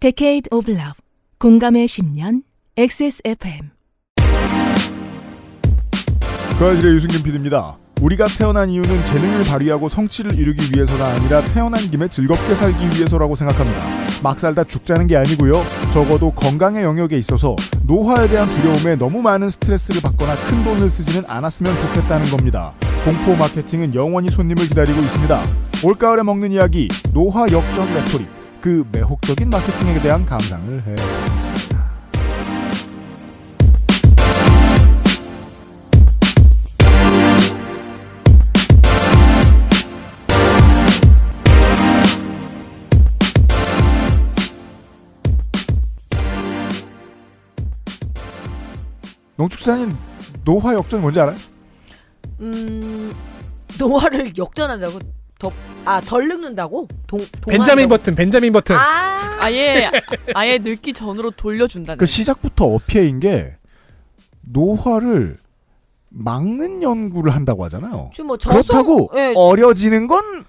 Decade of Love, 공감의 10년, XSFM. 그 아실의 유승균 PD입니다. 우리가 태어난 이유는 재능을 발휘하고 성취를 이루기 위해서가 아니라 태어난 김에 즐겁게 살기 위해서라고 생각합니다. 막 살다 죽자는 게 아니고요. 적어도 건강의 영역에 있어서 노화에 대한 두려움에 너무 많은 스트레스를 받거나 큰 돈을 쓰지는 않았으면 좋겠다는 겁니다. 공포 마케팅은 영원히 손님을 기다리고 있습니다. 올가을에 먹는 이야기, 노화 역전 레토릭, 그 매혹적인 마케팅에 대한 감상을 해보겠습니다. 농축산인 노화 역전이 뭔지 알아요? 노화를 역전한다고? 덜 늙는다고? 벤자민 버튼. 아예 늙기 전으로 돌려준다는. 그 시작부터 어폐인 게 노화를 막는 연구를 한다고 하잖아요. 뭐 그렇다고 예, 어려지는 건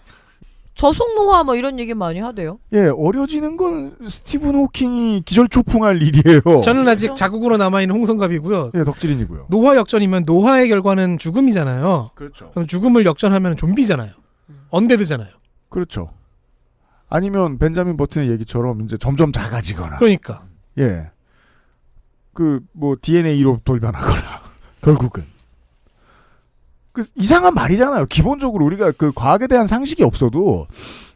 저속 노화 뭐 이런 얘기 많이 하대요. 예, 어려지는 건 스티븐 호킹이 기절초풍할 일이에요. 저는 아직 자국으로 남아있는 홍성갑이고요. 예, 덕질인이고요. 노화 역전이면 노화의 결과는 죽음이잖아요. 그렇죠. 그럼 죽음을 역전하면 좀비잖아요. 언데드잖아요. 그렇죠. 아니면 벤자민 버튼의 얘기처럼 이제 점점 작아지거나. 그러니까. 예. 그 뭐 DNA로 돌변하거나. 결국은. 그 이상한 말이잖아요. 기본적으로 우리가 그 과학에 대한 상식이 없어도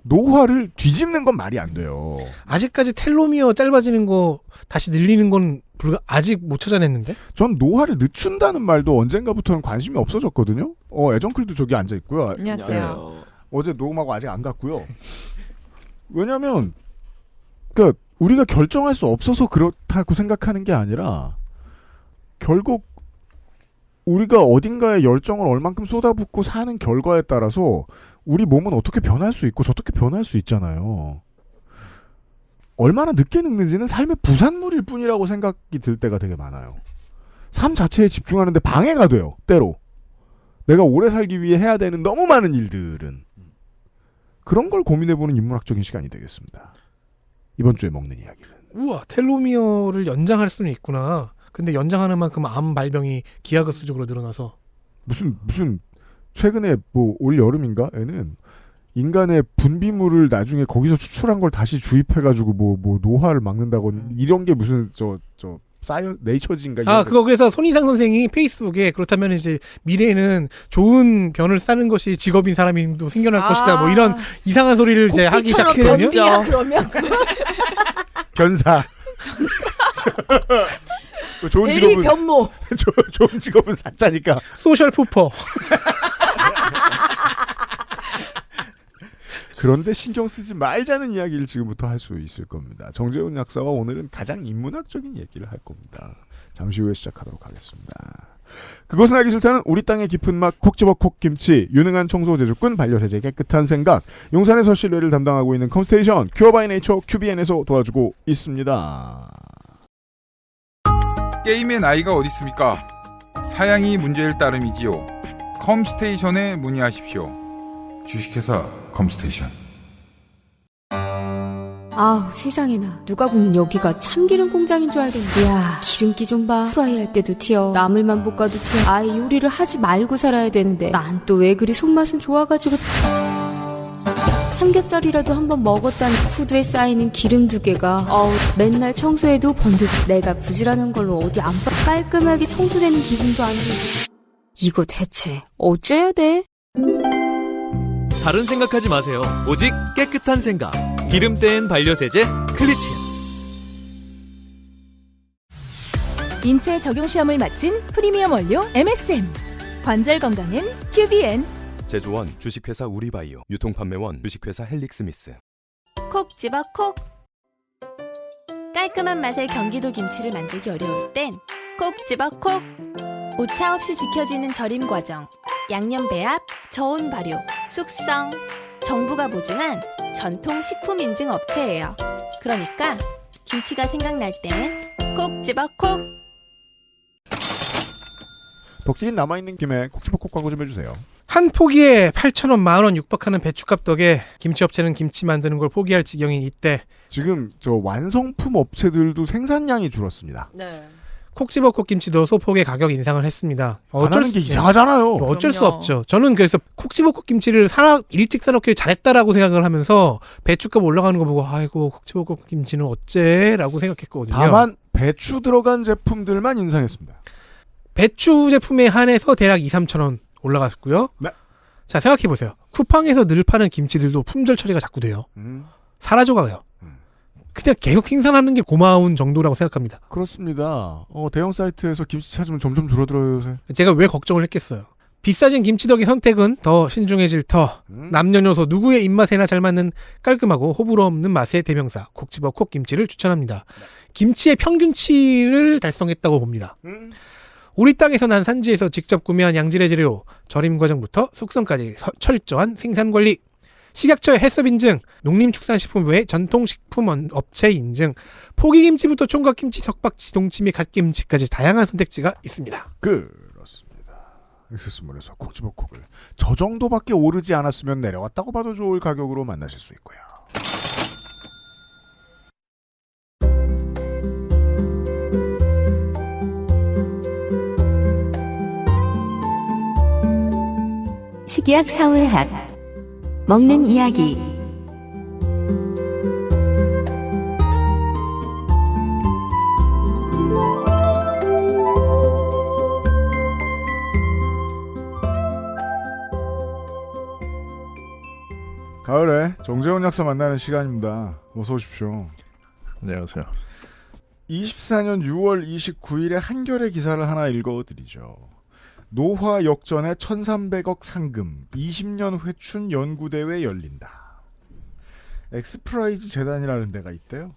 노화를 뒤집는 건 말이 안 돼요. 아직까지 텔로미어 짧아지는 거 다시 늘리는 건 아직 못 찾아냈는데? 전 노화를 늦춘다는 말도 언젠가부터는 관심이 없어졌거든요. 애정클도 저기 앉아 있고요. 안녕하세요. 어제 녹음하고 아직 안 갔고요. 왜냐면 그러니까 우리가 결정할 수 없어서 그렇다고 생각하는 게 아니라 결국 우리가 어딘가에 열정을 얼만큼 쏟아붓고 사는 결과에 따라서 우리 몸은 어떻게 변할 수 있고 저렇게 변할 수 있잖아요. 얼마나 늦게 늙는지는 삶의 부산물일 뿐이라고 생각이 들 때가 되게 많아요. 삶 자체에 집중하는데 방해가 돼요. 때로. 내가 오래 살기 위해 해야 되는 너무 많은 일들은. 그런 걸 고민해보는 인문학적인 시간이 되겠습니다. 이번 주에 먹는 이야기는. 우와, 텔로미어를 연장할 수는 있구나. 근데 연장하는 만큼 암 발병이 기하급수적으로 늘어나서 무슨 최근에 뭐 올 여름인가에는 인간의 분비물을 나중에 거기서 추출한 걸 다시 주입해가지고 뭐 노화를 막는다고 이런 게 무슨 네이처지인가. 그거 그래서 손희상 선생이 페이스북에 그렇다면 이제 미래에는 좋은 변을 싸는 것이 직업인 사람이 또 생겨날 것이다. 뭐 이런 이상한 소리를 이제 하기 시작했거든요. 그러면 변사. 좋은 대리 직업은 변모. 좋은 직업은 사자니까. 소셜 푸퍼. 그런데 신경 쓰지 말자는 이야기를 지금부터 할 수 있을 겁니다. 정재훈 약사와 오늘은 가장 인문학적인 얘기를 할 겁니다. 잠시 후에 시작하도록 하겠습니다. 그것은 알기 싫다는 우리 땅의 깊은 맛 콕 집어 콕김치, 유능한 청소 제조꾼, 반려세제 깨끗한 생각, 용산에서 실내를 담당하고 있는 컴스테이션 큐어 바이 네이처 QBN에서 도와주고 있습니다. 게임의 나이가 어디 있습니까? 사양이 문제일 따름이지요. 컴스테이션에 문의하십시오. 주식회사 컴스테이션. 아우 세상에나 누가 보면 여기가 참기름 공장인 줄 알겠네. 이야 기름기 좀 봐. 프라이 할 때도 튀어. 나물만 볶아도 튀어. 아예 요리를 하지 말고 살아야 되는데 난 또 왜 그리 손맛은 좋아가지고 삼겹살이라도 한번 먹었다는 후드에 쌓이는 기름 두 개가 맨날 청소해도 번득. 내가 부지런한 걸로 어디 안 봐. 깔끔하게 청소되는 기분도 안 들고. 이거 대체 어째야 돼? 다른 생각하지 마세요. 오직 깨끗한 생각. 기름 뗀 반려세제 클리친. 인체 적용 시험을 마친 프리미엄 원료 MSM. 관절 건강엔 QBN. 제조원 주식회사 우리바이오, 유통판매원 주식회사 헬릭스미스. 콕 집어 콕. 깔끔한 맛의 경기도 김치를 만들기 어려울 땐 콕 집어 콕. 오차 없이 지켜지는 절임 과정, 양념 배합, 저온 발효, 숙성. 정부가 보증한 전통 식품 인증 업체예요. 그러니까 김치가 생각날 땐 콕 집어 콕. 덕질인 남아있는 김에 콕 집어 콕 광고 좀 해주세요. 한 포기에 8,000원, 10,000원 육박하는 배추값 덕에 김치업체는 김치 만드는 걸 포기할 지경이 이때 지금 저 완성품 업체들도 생산량이 줄었습니다. 네. 콕 집어 콕 김치도 소폭의 가격 인상을 했습니다. 안 하는 게 이상하잖아요. 어쩔 수 그럼요. 없죠. 저는 그래서 콕 집어 콕 김치를 일찍 사놓기를 잘했다라고 생각을 하면서 배추값 올라가는 거 보고 아이고 콕 집어 콕 김치는 어째라고 생각했거든요. 다만 배추 들어간 제품들만 인상했습니다. 배추 제품에 한해서 대략 2-3,000원 올라갔고요. 네. 자 생각해보세요. 쿠팡에서 늘 파는 김치들도 품절 처리가 자꾸 돼요. 사라져가요. 그냥 계속 생산하는 게 고마운 정도라고 생각합니다. 그렇습니다. 대형 사이트에서 김치 찾으면 점점 줄어들어요 요새. 제가 왜 걱정을 했겠어요. 비싸진 김치 덕의 선택은 더 신중해질 터. 남녀노소 누구의 입맛에나 잘 맞는 깔끔하고 호불호 없는 맛의 대명사 콕 집어 콕 김치를 추천합니다. 김치의 평균치를 달성했다고 봅니다. 우리 땅에서 난 산지에서 직접 구매한 양질의 재료, 절임 과정부터 숙성까지 철저한 생산 관리, 식약처의 해썹 인증, 농림축산식품부의 전통식품 업체 인증, 포기김치부터 총각김치, 석박지, 동치미, 갓김치까지 다양한 선택지가 있습니다. 그렇습니다. 액세스몰에서 콕 집어 콕을 저 정도밖에 오르지 않았으면 내려왔다고 봐도 좋을 가격으로 만나실 수 있고요. 식약 사회학 먹는 이야기. 가을에 정재훈 약사 만나는 시간입니다. 어서 오십시오. 안녕하세요. 24년 6월 29일에 한겨레 기사를 하나 읽어드리죠. 노화 역전의 1300억 상금 20년 회춘 연구대회 열린다. 엑스프라이즈 재단이라는 데가 있대요.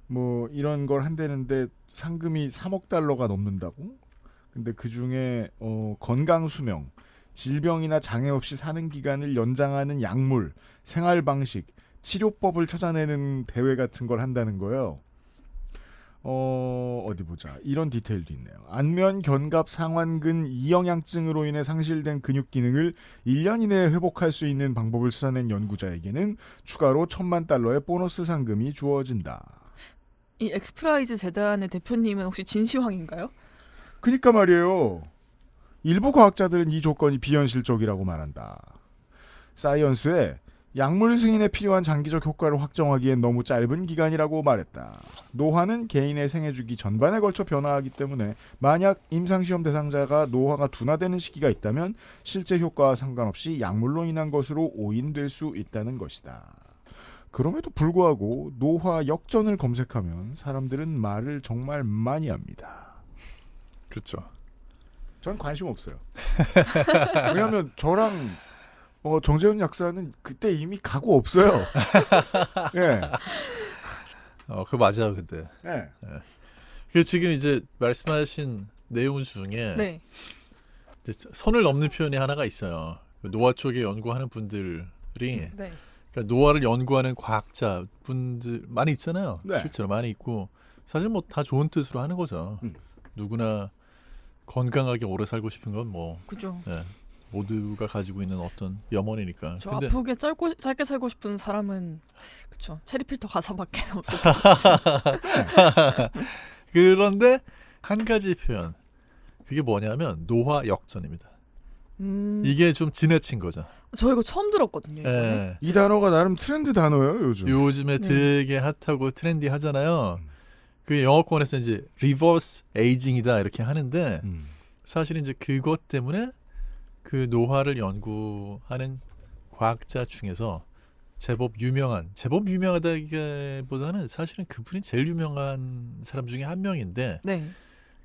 뭐 이런 걸 한다는데 상금이 3억 달러가 넘는다고? 근데 그중에 건강수명, 질병이나 장애 없이 사는 기간을 연장하는 약물, 생활방식, 치료법을 찾아내는 대회 같은 걸 한다는 거예요. 어디 보자. 이런 디테일도 있네요. 안면, 견갑, 상완근, 이영양증으로 인해 상실된 근육 기능을 1년 이내에 회복할 수 있는 방법을 찾아낸 연구자에게는 추가로 $10,000,000의 보너스 상금이 주어진다. 이 엑스프라이즈 재단의 대표님은 혹시 진시황인가요? 그니까 말이에요. 일부 과학자들은 이 조건이 비현실적이라고 말한다. 사이언스에 약물 승인에 필요한 장기적 효과를 확정하기엔 너무 짧은 기간이라고 말했다. 노화는 개인의 생애 주기 전반에 걸쳐 변화하기 때문에 만약 임상시험 대상자가 노화가 둔화되는 시기가 있다면 실제 효과와 상관없이 약물로 인한 것으로 오인될 수 있다는 것이다. 그럼에도 불구하고 노화 역전을 검색하면 사람들은 말을 정말 많이 합니다. 그렇죠. 전 관심 없어요. 왜냐하면 저랑 정재훈 약사는 그때 이미 가고 없어요. 예. 그거 맞아요, 근데. 네. 그 지금 이제 말씀하신 내용 중에 네. 이제 선을 넘는 표현이 하나가 있어요. 노화 쪽에 연구하는 분들이 네. 그러니까 노화를 연구하는 과학자 분들 많이 있잖아요. 네. 실제로 많이 있고 사실 뭐 다 좋은 뜻으로 하는 거죠. 누구나 건강하게 오래 살고 싶은 건 뭐 그죠. 네, 모두가 가지고 있는 어떤 염원이니까. 저 근데 아프게 짧게 살고 싶은 사람은 그쵸. 체리필터 가사밖에 없을 것 같아요. 그런데 한 가지 표현 그게 뭐냐면 노화 역전입니다. 이게 좀 지나친 거죠. 저 이거 처음 들었거든요. 네. 이 단어가 나름 트렌드 단어예요, 요즘. 요즘에 네. 되게 핫하고 트렌디하잖아요. 그 영어권에서 이제 리버스 에이징이다 이렇게 하는데 사실 이제 그것 때문에 그 노화를 연구하는 과학자 중에서 제법 유명하다기보다는 사실은 그분이 제일 유명한 사람 중에 한 명인데 네.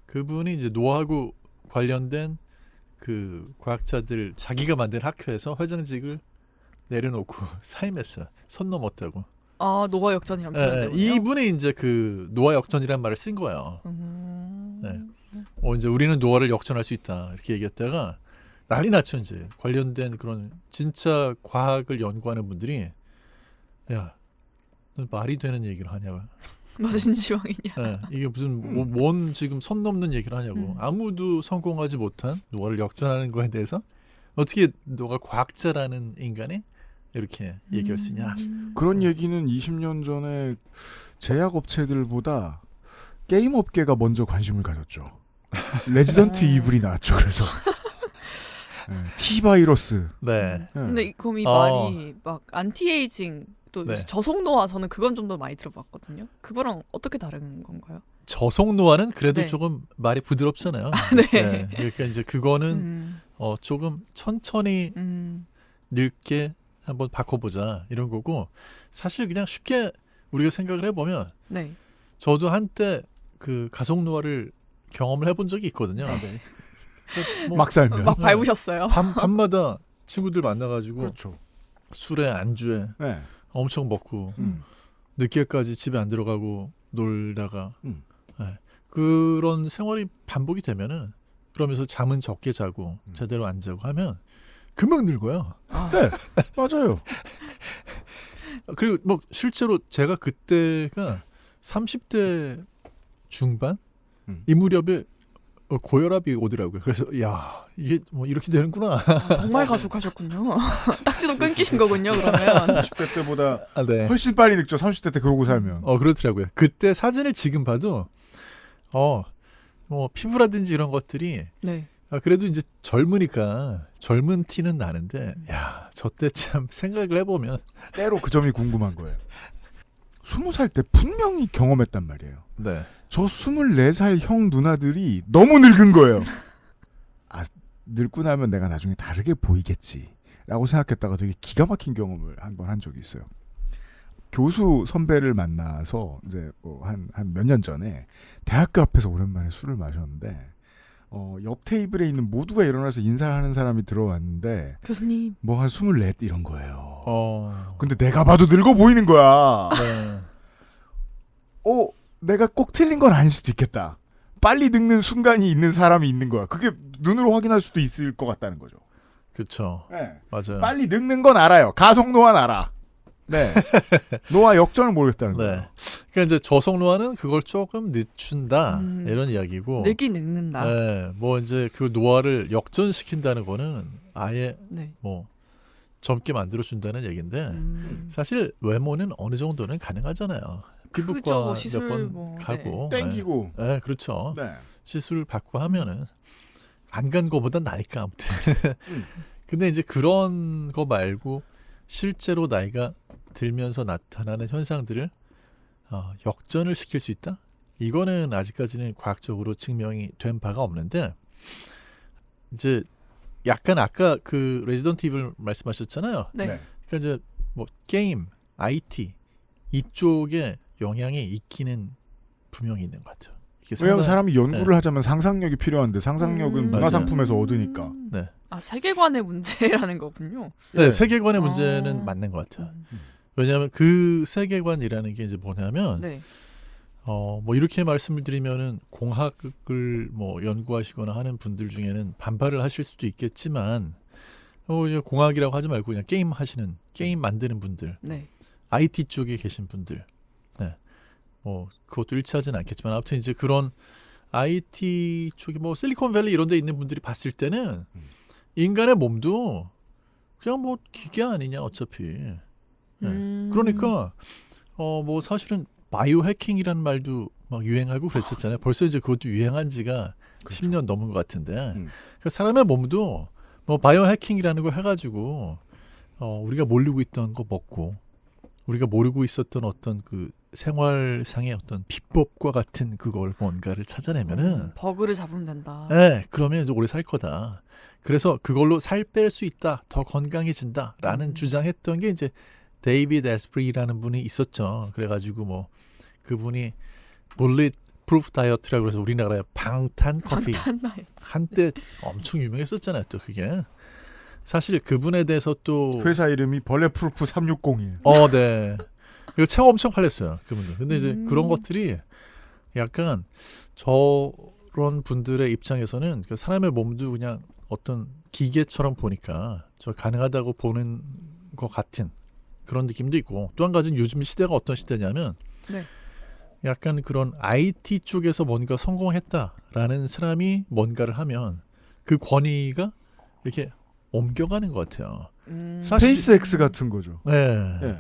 그분이 이제 노화하고 관련된 그 과학자들 자기가 만든 학회에서 회장직을 내려놓고 사임했어요. 선 넘었다고. 아 노화 역전이란 표현 때문에요? 이분이 이제 그 노화 역전이라는 말을 쓴 거예요. 네. 이제 우리는 노화를 역전할 수 있다 이렇게 얘기했다가 난리 났죠. 이제 관련된 그런 진짜 과학을 연구하는 분들이 야, 너 말이 되는 얘기를 하냐고. 무슨 진시황이냐. 네, 이게 무슨 뭔 지금 선 넘는 얘기를 하냐고. 아무도 성공하지 못한 노화를 역전하는 거에 대해서 어떻게 너가 과학자라는 인간이 이렇게 얘기할 수 있냐. 그런 얘기는 20년 전에 제약업체들보다 게임 업계가 먼저 관심을 가졌죠. 레지던트 이블이 나왔죠. 그래서 네, T-바이러스. 네. 근데 그럼 이 말이 막 안티에이징 또 네. 저속노화 저는 그건 좀 더 많이 들어봤거든요. 그거랑 어떻게 다른 건가요? 저속노화는 그래도 네. 조금 말이 부드럽잖아요. 네. 그러니까 이제 그거는 조금 천천히 늙게 한번 바꿔보자 이런 거고 사실 그냥 쉽게 우리가 생각을 해보면 네. 저도 한때 그 가속노화를 경험을 해본 적이 있거든요. 네. 막 살면. 막 밟으셨어요. 밤마다 친구들 만나가지고 그렇죠. 술에 안주에 네. 엄청 먹고 늦게까지 집에 안 들어가고 놀다가 네. 그런 생활이 반복이 되면은 그러면서 잠은 적게 자고 제대로 안 자고 하면 금방 늙어요. 네, 맞아요. 그리고 뭐 실제로 제가 그때가 30대 중반 이 무렵에 고혈압이 오더라고요. 그래서 야 이게 뭐 이렇게 되는구나. 정말 가속하셨군요. 딱지도 끊기신 거군요. 그러면 20대 때보다 네. 훨씬 빨리 늙죠. 30대 때 그러고 살면. 그렇더라고요. 그때 사진을 지금 봐도 뭐 피부라든지 이런 것들이 네. 그래도 이제 젊으니까 젊은 티는 나는데 야 저 때 참 생각을 해보면 때로 그 점이 궁금한 거예요. 20살 때 분명히 경험했단 말이에요. 네. 저 24살 형 누나들이 너무 늙은 거예요. 아, 늙고 나면 내가 나중에 다르게 보이겠지 라고 생각했다가 되게 기가 막힌 경험을 한번 한 적이 있어요. 교수 선배를 만나서 이제 뭐 한 몇 년 전에 대학교 앞에서 오랜만에 술을 마셨는데 옆 테이블에 있는 모두가 일어나서 인사를 하는 사람이 들어왔는데 교수님 뭐 한 24 이런 거예요. 근데 내가 봐도 늙어 보이는 거야. 네. 내가 꼭 틀린 건 아닐 수도 있겠다. 빨리 늙는 순간이 있는 사람이 있는 거야. 그게 눈으로 확인할 수도 있을 것 같다는 거죠. 그렇죠. 네. 맞아요. 빨리 늙는 건 알아요. 가속노화는 알아. 네. 노화 역전을 모르겠다는 거예요. 네. 그러니까 이제 저속노화는 그걸 조금 늦춘다 이런 이야기고. 늙긴 늙는다. 네. 뭐 이제 그 노화를 역전시킨다는 거는 아예 네. 뭐 젊게 만들어 준다는 얘기인데 사실 외모는 어느 정도는 가능하잖아요. 피부과 시술 몇 번 뭐, 가고 땡기고. 네, 그렇죠. 네. 시술 받고 하면은 안 간 거보다 나니까 아무튼. 근데 이제 그런 거 말고 실제로 나이가 들면서 나타나는 현상들을 역전을 시킬 수 있다? 이거는 아직까지는 과학적으로 증명이 된 바가 없는데 이제 약간 아까 그 레지던트 이블 말씀하셨잖아요. 네. 그러니까 이제 뭐 게임, IT 이쪽에 영향이 있기는 분명히 있는 것 같아요. 왜냐하면 사람이 연구를 네. 하자면 상상력이 필요한데 상상력은 문화상품에서 얻으니까. 네. 세계관의 문제라는 거군요. 네, 세계관의 문제는 맞는 것 같아요. 왜냐하면 그 세계관이라는 게 이제 뭐냐면 네. 뭐 이렇게 말씀을 드리면은 공학을 뭐 연구하시거나 하는 분들 중에는 반발을 하실 수도 있겠지만 이제 공학이라고 하지 말고 그냥 게임 만드는 분들, 네. IT 쪽에 계신 분들, 네. 뭐 그것도 일치하지는 않겠지만 아무튼 이제 그런 IT 쪽에 뭐 실리콘밸리 이런 데 있는 분들이 봤을 때는 인간의 몸도 그냥 뭐 기계 아니냐 어차피. 네. 그러니까 뭐 사실은 바이오 해킹이라는 말도 막 유행하고 그랬었잖아요. 벌써 이제 그것도 유행한 지가 그렇죠. 10년 넘은 것 같은데 그러니까 사람의 몸도 뭐 바이오 해킹이라는 거 해가지고 우리가 모르고 있던 거 먹고 우리가 모르고 있었던 어떤 그 생활상의 어떤 비법과 같은 그걸 뭔가를 찾아내면은 버그를 잡으면 된다. 네, 그러면 이제 오래 살 거다. 그래서 그걸로 살 뺄 수 있다, 더 건강해진다라는 주장했던 게 이제 데이비드 에스프리라는 분이 있었죠. 그래가지고 뭐 그분이 bullet proof 다이어트라고 해서 우리나라에 방탄 커피 한때 엄청 유명했었잖아요. 또 그게 사실 그분에 대해서 또 회사 이름이 벌레프루프 360이에요. 네. 이거 책 엄청 팔렸어요. 그분들. 근데 이제 그런 것들이 약간 저런 분들의 입장에서는 그 사람의 몸도 그냥 어떤 기계처럼 보니까 저 가능하다고 보는 것 같은 그런 느낌도 있고 또 한 가지는 요즘 시대가 어떤 시대냐면 네. 약간 그런 IT 쪽에서 뭔가 성공했다라는 사람이 뭔가를 하면 그 권위가 이렇게 옮겨가는 것 같아요. 스페이스X 같은 거죠. 네, 예.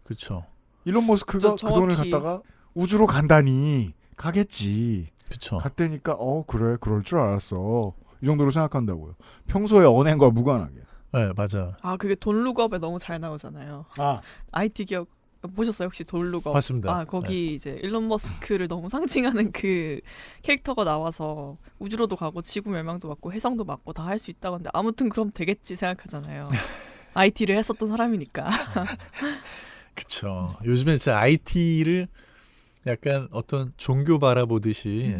그렇죠. 일론 머스크가 그 돈을 갖다가 우주로 간다니 가겠지. 그렇죠. 갔다니까 그래 그럴 줄 알았어. 이 정도로 생각한다고요. 평소에 언행과 무관하게. 네, 맞아. 아 그게 돈 룩업에 너무 잘 나오잖아요. IT 기업 보셨어요 혹시 돈 룩업? 봤습니다. 아 거기 이제 일론 머스크를 너무 상징하는 그 캐릭터가 나와서 우주로도 가고 지구 멸망도 막고 해성도 막고 다 할 수 있다고 하는데 아무튼 그럼 되겠지 생각하잖아요. IT를 했었던 사람이니까. 그쵸. 요즘에 진짜 IT를 약간 어떤 종교 바라보듯이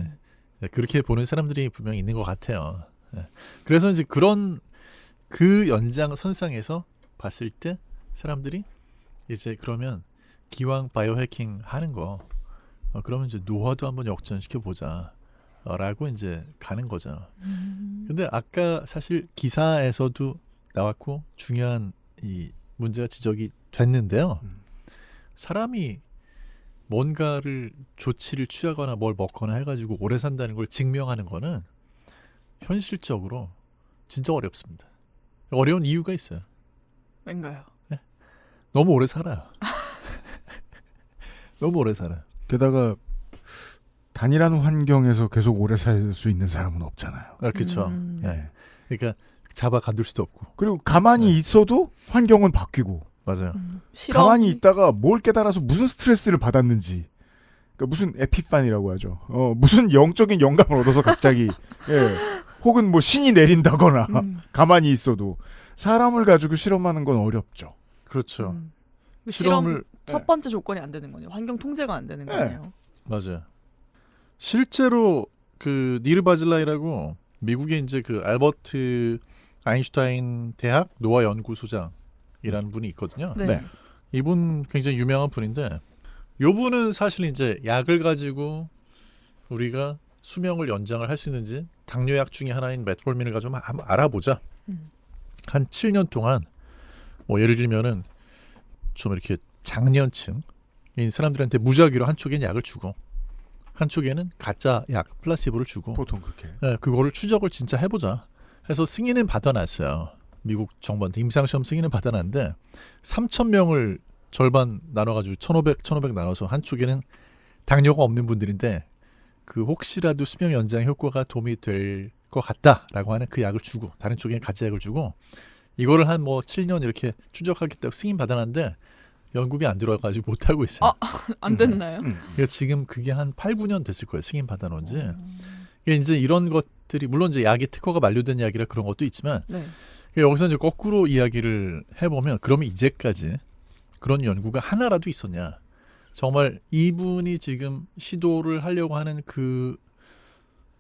그렇게 보는 사람들이 분명히 있는 것 같아요. 그래서 이제 그런 그 연장선상에서 봤을 때 사람들이 이제 그러면 기왕 바이오 해킹 하는 거 그러면 이제 노화도 한번 역전시켜 보자 라고 이제 가는 거죠. 근데 아까 사실 기사에서도 나왔고 중요한 이 문제가 지적이 됐는데요. 사람이 뭔가를 조치를 취하거나 뭘 먹거나 해가지고 오래 산다는 걸 증명하는 거는 현실적으로 진짜 어렵습니다. 어려운 이유가 있어요. 왠가요? 네? 너무 오래 살아요. 너무 오래 살아요. 게다가 단일한 환경에서 계속 오래 살 수 있는 사람은 없잖아요. 그렇죠. 네. 그러니까 잡아 가둘 수도 없고. 그리고 가만히 있어도 환경은 바뀌고. 맞아요. 가만히 있다가 뭘 깨달아서 무슨 스트레스를 받았는지, 그러니까 무슨 에피판이라고 하죠. 무슨 영적인 영감을 얻어서 갑자기, 혹은 뭐 신이 내린다거나 가만히 있어도 사람을 가지고 실험하는 건 어렵죠. 그렇죠. 실험을 첫 번째 조건이 안 되는 거네요. 환경 통제가 안 되는 거네요. 맞아요. 실제로 그 니르 바질라이라고 미국의 이제 그 알버트 아인슈타인 대학 노화 연구소장이라는 분이 있거든요. 네. 이분 굉장히 유명한 분인데, 이분은 사실 이제 약을 가지고 우리가 수명을 연장을 할 수 있는지 당뇨약 중에 하나인 메트폴민을 가지고 한번 알아보자. 한 7년 동안 뭐 예를 들면은 좀 이렇게 장년층인 사람들한테 무작위로 한쪽에는 약을 주고 한쪽에는 가짜 약 플라시보를 주고 보통 그렇게. 네, 그거를 추적을 진짜 해보자 해서 승인은 받아놨어요. 미국 정부한테 임상시험 승인은 받아놨는데 3,000명을 절반 나눠가지고 1,500 나눠서 한쪽에는 당뇨가 없는 분들인데 그 혹시라도 수명 연장 효과가 도움이 될 것 같다라고 하는 그 약을 주고 다른 쪽에는 가짜 약을 주고 이거를 한 뭐 7년 이렇게 추적하겠다고 승인 받아놨는데 연구비 안 들어가지고 못 하고 있어요. 안 됐나요? 그러니까 지금 그게 한 8, 9년 됐을 거예요. 승인 받아놓은지. 이게 이제 이런 것들이 물론 이제 약의 특허가 만료된 약이라 그런 것도 있지만 여기서 이제 거꾸로 이야기를 해보면 그러면 이제까지 그런 연구가 하나라도 있었냐? 정말 이분이 지금 시도를 하려고 하는 그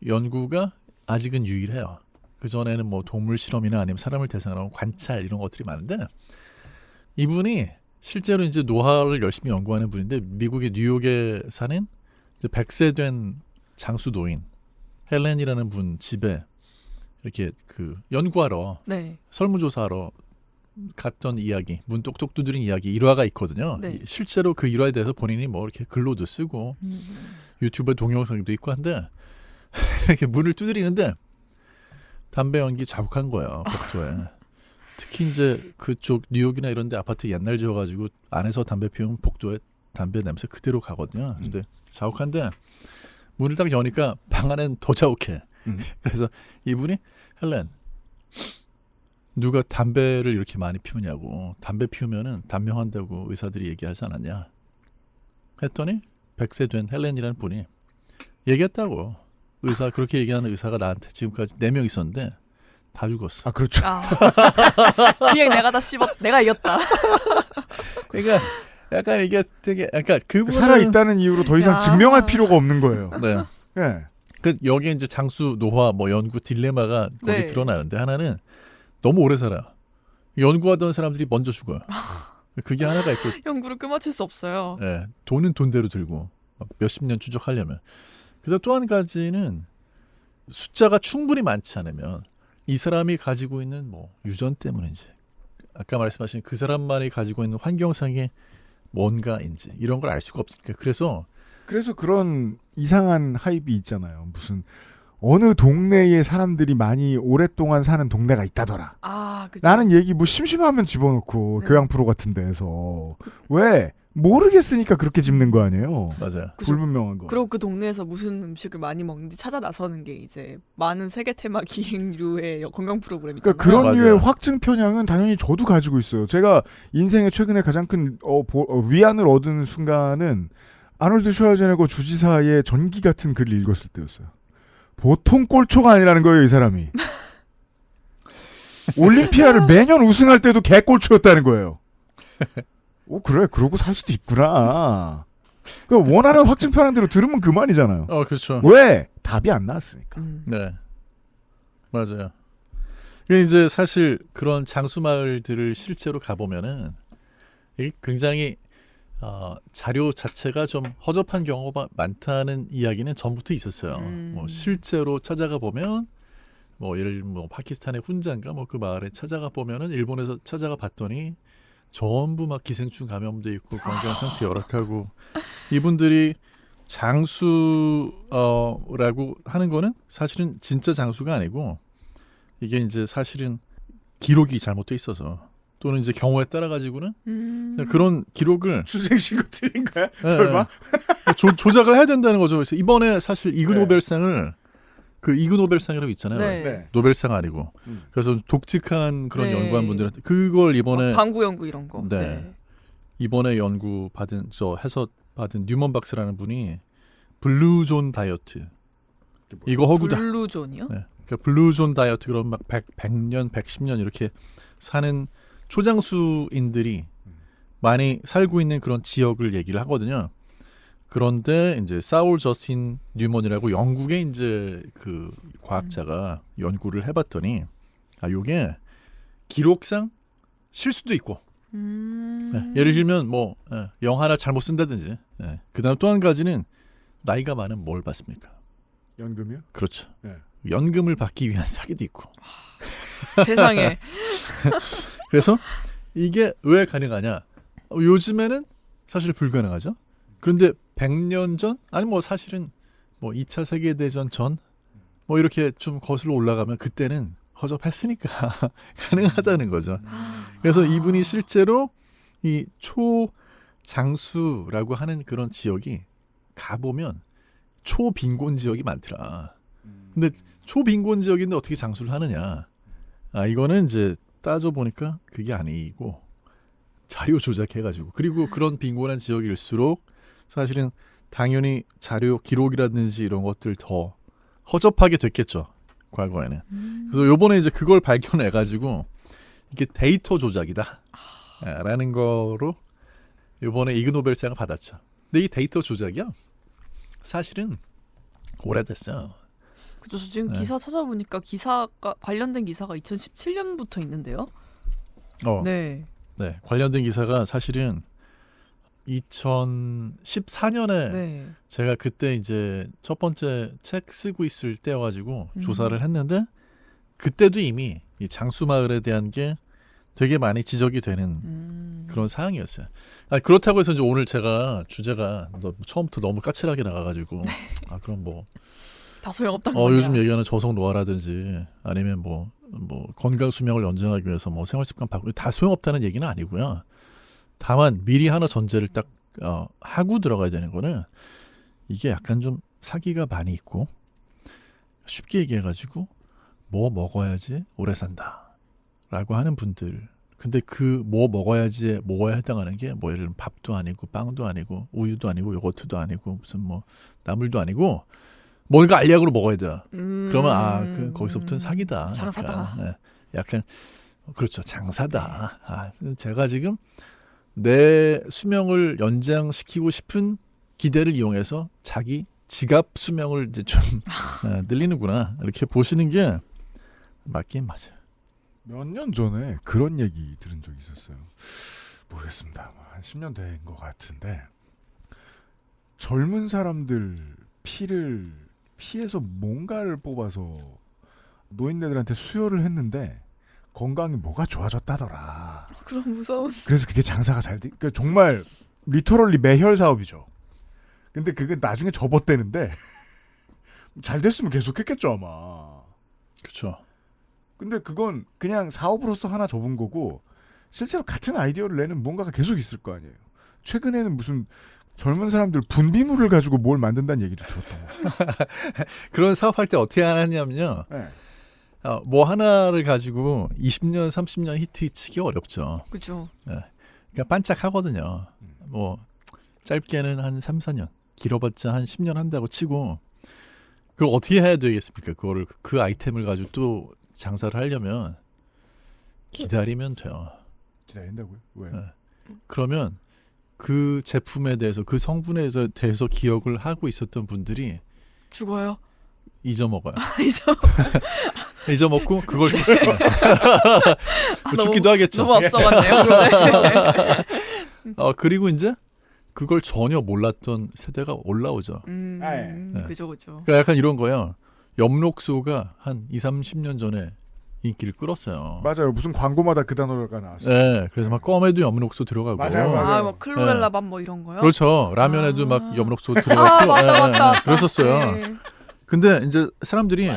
연구가 아직은 유일해요. 그 전에는 뭐 동물 실험이나 아니면 사람을 대상으로 한 관찰 이런 것들이 많은데 이분이 실제로 이제 노화를 열심히 연구하는 분인데 미국의 뉴욕에 사는 이제 100세 된 장수 노인 헬렌이라는 분 집에 이렇게 그 연구하러 설문조사하러 갔던 이야기, 문 똑똑 두드린 이야기 일화가 있거든요. 실제로 그 일화에 대해서 본인이 뭐 이렇게 글로도 쓰고 유튜브에 동영상도 있고 한데 이렇게 문을 두드리는데 담배 연기 자욱한 거예요. 복도에. 특히 이제 그쪽 뉴욕이나 이런 데 아파트 옛날 지어가지고 안에서 담배 피우면 복도에 담배 냄새 그대로 가거든요. 근데 자욱한데 문을 딱 여니까 방 안엔 더 자욱해. 그래서 이분이 헬렌 누가 담배를 이렇게 많이 피우냐고 담배 피우면은 단명한다고 의사들이 얘기하지 않았냐 했더니 100세 된 헬렌이라는 분이 얘기했다고. 의사 그렇게 얘기하는 의사가 나한테 지금까지 4명 있었는데 다 죽었어. 그렇죠. 그냥 내가 다 내가 이겼다. 그러니까 약간 이게 되게 약간 그분은 살아 있다는 이유로 더 이상 증명할 필요가 없는 거예요. 네. 그 여기 이제 장수 노화 뭐 연구 딜레마가 거기 드러나는데 하나는 너무 오래 살아요. 연구하던 사람들이 먼저 죽어요. 그게 하나가 있고 연구를 끝마칠 수 없어요. 네, 돈은 돈대로 들고 몇십 년 추적하려면. 그다음 또 한 가지는 숫자가 충분히 많지 않으면 이 사람이 가지고 있는 뭐 유전 때문인지 아까 말씀하신 그 사람만이 가지고 있는 환경상의 뭔가인지 이런 걸 알 수가 없으니까 그래서 그런 이상한 하입이 있잖아요. 무슨 어느 동네에 사람들이 많이 오랫동안 사는 동네가 있다더라. 아, 그죠. 나는 얘기 뭐 심심하면 집어넣고 교양 프로 같은 데에서 왜 모르겠으니까 그렇게 짚는 거 아니에요. 맞아요. 불분명한 거. 그리고 그 동네에서 무슨 음식을 많이 먹는지 찾아 나서는 게 이제 많은 세계 테마 기행류의 건강 프로그램이잖아요. 그러니까 그런 맞아요. 류의 확증 편향은 당연히 저도 가지고 있어요. 제가 인생에 최근에 가장 큰 위안을 얻은 순간은 아놀드 슈왈제네거 주지사의 전기 같은 글을 읽었을 때였어요. 보통 꼴초가 아니라는 거예요, 이 사람이. 올림피아를 매년 우승할 때도 개꼴초였다는 거예요. 그래, 그러고 살 수도 있구나. 그 원하는 확증 편향대로 들으면 그만이잖아요. 그렇죠. 왜? 답이 안 나왔으니까. 네, 맞아요. 이게 이제 사실 그런 장수 마을들을 실제로 가보면은 이게 굉장히 자료 자체가 좀 허접한 경우가 많다는 이야기는 전부터 있었어요. 뭐 실제로 찾아가 보면 뭐 예를 들면 뭐 파키스탄의 훈자인가 뭐 그 마을에 찾아가 보면은 일본에서 찾아가 봤더니 전부 막 기생충 감염돼 있고 건강 상태 열악하고 이분들이 장수라고 하는 거는 사실은 진짜 장수가 아니고 이게 이제 사실은 기록이 잘못돼 있어서 또는 이제 경우에 따라 가지고는 그런 기록을 출생신고 틀린 거야? 네, 설마? 조작을 해야 된다는 거죠. 그래서 이번에 사실 이그노벨상을 그 이그노벨상이라고 있잖아요. 네. 노벨상 아니고. 그래서 독특한 그런 네. 연구한 분들한테 그걸 이번에 방구 연구 이런 거. 네. 이번에 연구 받은 해서 받은 뉴먼 박스라는 분이 블루존 다이어트. 이거 허구다. 블루존이요? 네. 그러니까 블루존 다이어트 그런 막 100년, 110년 이렇게 사는 초장수인들이 많이 살고 있는 그런 지역을 얘기를 하거든요. 그런데 이제 사울 저스틴 뉴먼이라고 영국의 이제 그 과학자가 연구를 해봤더니 요게 기록상 실수도 있고 네, 예를 들면 뭐 영 하나 잘못 쓴다든지 그다음 또 한 가지는 나이가 많으면 뭘 받습니까? 연금이요? 그렇죠. 네. 연금을 받기 위한 사기도 있고. 세상에. 그래서 이게 왜 가능하냐? 요즘에는 사실 불가능하죠. 그런데 100년 전 아니 뭐 사실은 뭐 2차 세계대전 전 뭐 이렇게 좀 거슬러 올라가면 그때는 허접했으니까 가능하다는 거죠. 그래서 이분이 실제로 이 초장수라고 하는 그런 지역이 가보면 초빈곤 지역이 많더라. 근데 초빈곤 지역인데 어떻게 장수를 하느냐? 이거는 이제 따져보니까 그게 아니고 자료 조작해가지고 그리고 그런 빈곤한 지역일수록 사실은 당연히 자료 기록이라든지 이런 것들 더 허접하게 됐겠죠. 과거에는. 그래서 요번에 이제 그걸 발견해가지고 이게 데이터 조작이다 라는 거로 요번에 이그노벨상을 받았죠. 근데 이 데이터 조작이요 사실은 오래됐어요. 그죠. 지금 기사 찾아보니까 기사가 관련된 기사가 2017년부터 있는데요. 네. 네, 관련된 기사가 사실은 2014년에 제가 그때 이제 첫 번째 책 쓰고 있을 때여가지고 조사를 했는데 그때도 이미 이 장수마을에 대한 게 되게 많이 지적이 되는 그런 사항이었어요. 그렇다고 해서 이제 오늘 제가 주제가 처음부터 너무 까칠하게 나가가지고 그럼 뭐 다 소용없다는 거냐. 요즘 얘기하는 저속 노화라든지 아니면 뭐 건강 수명을 연장하기 위해서 뭐 생활습관 바꾸고 다 소용없다는 얘기는 아니고요. 다만 미리 하나 전제를 딱 하고 들어가야 되는 거는 이게 약간 좀 사기가 많이 있고 쉽게 얘기해가지고 뭐 먹어야지 오래 산다라고 하는 분들. 근데 그 뭐 먹어야지에 뭐에 해당하는 게 뭐 예를 들면 밥도 아니고 빵도 아니고 우유도 아니고 요거트도 아니고 무슨 뭐 나물도 아니고 뭔가 알약으로 먹어야 돼. 그러면 거기서부터는 사기다. 장사다. 약간 그렇죠. 장사다. 제가 지금 내 수명을 연장시키고 싶은 기대를 이용해서 자기 지갑 수명을 이제 좀 늘리는구나. 이렇게 보시는 게 맞긴 맞아요. 몇 년 전에 그런 얘기 들은 적이 있었어요. 모르겠습니다. 한 10년 된 것 같은데 젊은 사람들 피에서 뭔가를 뽑아서 노인네들한테 수혈을 했는데 건강이 뭐가 좋아졌다더라. 그럼 무서운. 그래서 그게 장사가 잘 돼. 그러니까 정말 리터럴리 매혈 사업이죠. 근데 그게 나중에 접어대는데 잘 됐으면 계속했겠죠 아마. 그렇죠. 근데 그건 그냥 사업으로서 하나 접은 거고 실제로 같은 아이디어를 내는 뭔가가 계속 있을 거 아니에요. 최근에는 무슨 젊은 사람들 분비물을 가지고 뭘 만든다는 얘기도 들었던 거. 그런 사업할 때 어떻게 하냐면요. 네. 뭐 하나를 가지고 20년, 30년 히트치기 어렵죠. 그죠. 네. 그러니까 반짝하거든요. 뭐 짧게는 한 3, 4년, 길어봤자 한 10년 한다고 치고 그걸 어떻게 해야 되겠습니까? 그거를 그 아이템을 가지고 또 장사를 하려면 기다리면 돼요. 기다린다고요? 왜요? 네. 그러면 그 제품에 대해서 그 성분에 대해서 기억을 하고 있었던 분들이 죽어요. 잊어먹어요. 잊어. 잊어먹고 그걸 뭐 죽기도 하겠죠. 너무 앞서갔네요. 그리고 이제 그걸 전혀 몰랐던 세대가 올라오죠. 네. 그죠. 그러니까 약간 이런 거예요. 엽록소가 한 2, 30년 전에 인기를 끌었어요. 맞아요. 무슨 광고마다 그 단어가 나왔어요. 네, 그래서 막 껌에도 엽록소 들어가고. 맞아요. 뭐 클로렐라 밥 뭐 이런 거요? 그렇죠. 라면에도 막 엽록소 들어가고. 맞다. 그랬었어요. 네. 근데 이제 사람들이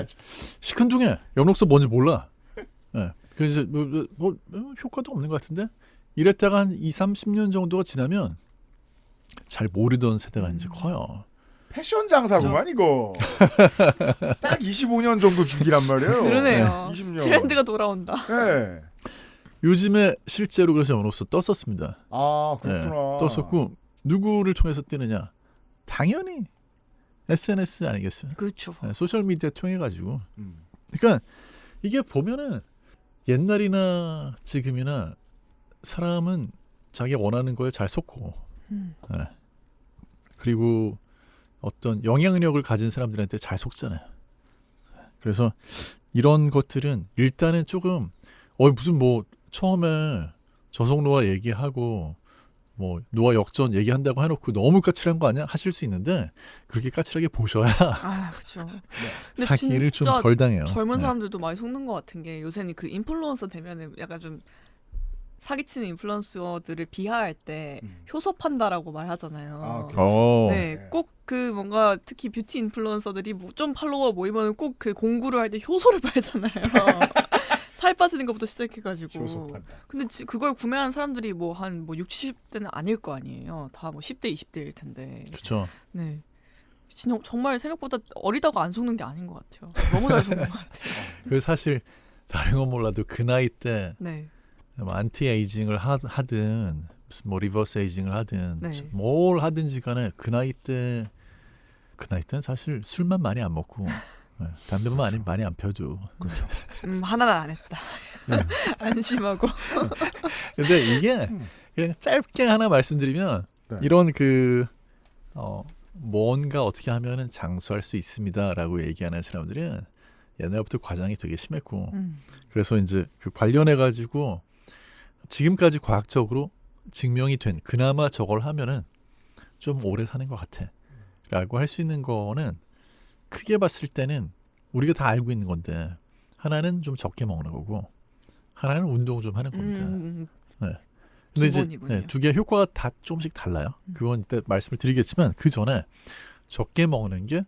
시큰둥해. 엽록소 뭔지 몰라. 네. 그래서 뭐 효과도 없는 것 같은데 이랬다가 한 2, 30년 정도가 지나면 잘 모르던 세대가 이제 커요. 패션 장사구만 이거. 딱 25년 정도 주기란 말이에요. 그러네요. 20년. 트렌드가 돌아온다. 네. 요즘에 실제로 그래서 엽록소 떴었습니다. 아 그렇구나. 네, 떴었고 누구를 통해서 뜨느냐? 당연히 SNS 아니겠어요? 그렇죠. 네, 소셜 미디어 통해 가지고. 그러니까 이게 보면은 옛날이나 지금이나 사람은 자기가 원하는 거에 잘 속고, 네. 그리고 어떤 영향력을 가진 사람들한테 잘 속잖아요. 그래서 이런 것들은 일단은 조금 무슨 뭐 처음에 저속노화 얘기하고 뭐 노화 역전 얘기한다고 해놓고 너무 까칠한 거 아니야? 하실 수 있는데 그렇게 까칠하게 보셔야 그렇죠. 네. 사기를 좀 덜 당해요. 젊은 네. 사람들도 많이 속는 것 같은 게 요새는 그 인플루언서 되면은 약간 좀 사기치는 인플루언서들을 비하할 때 효소 판다라고 말하잖아요. 네, 꼭 그 뭔가 특히 뷰티 인플루언서들이 뭐 좀 팔로워 모이면 꼭 그 공구를 할 때 효소를 팔잖아요. 살 빠지는 것부터 시작해가지고. 근데 그걸 구매하는 사람들이 뭐 한 60, 70대는 아닐 거 아니에요. 다 뭐 10대, 20대일 텐데. 그렇죠. 네. 진짜 정말 생각보다 어리다고 안 속는 게 아닌 것 같아요. 너무 잘 속는 것 같아요. 그 사실 다른 건 몰라도 그 나이 때 네. 뭐 안티 에이징을 하든 무슨 뭐 리버스 에이징을 하든 네. 뭘 하든지 간에 그 나이 때는 사실 술만 많이 안 먹고 담배만 많이 안 펴도 그렇죠. 하나는 안 했다. 안심하고. 근데 이게 그냥 짧게 하나 말씀드리면 이런 뭔가 어떻게 하면은 장수할 수 있습니다라고 얘기하는 사람들은 옛날부터 과장이 되게 심했고 그래서 이제 그 관련해 가지고 지금까지 과학적으로 증명이 된 그나마 저걸 하면은 좀 오래 사는 것 같아 라고 할 수 있는 거는 크게 봤을 때는 우리가 다 알고 있는 건데 하나는 좀 적게 먹는 거고 하나는 운동 좀 하는 겁니다. 네. 근데 이제 두 개 효과가 다 조금씩 달라요. 그건 이따 말씀을 드리겠지만 그 전에 적게 먹는 게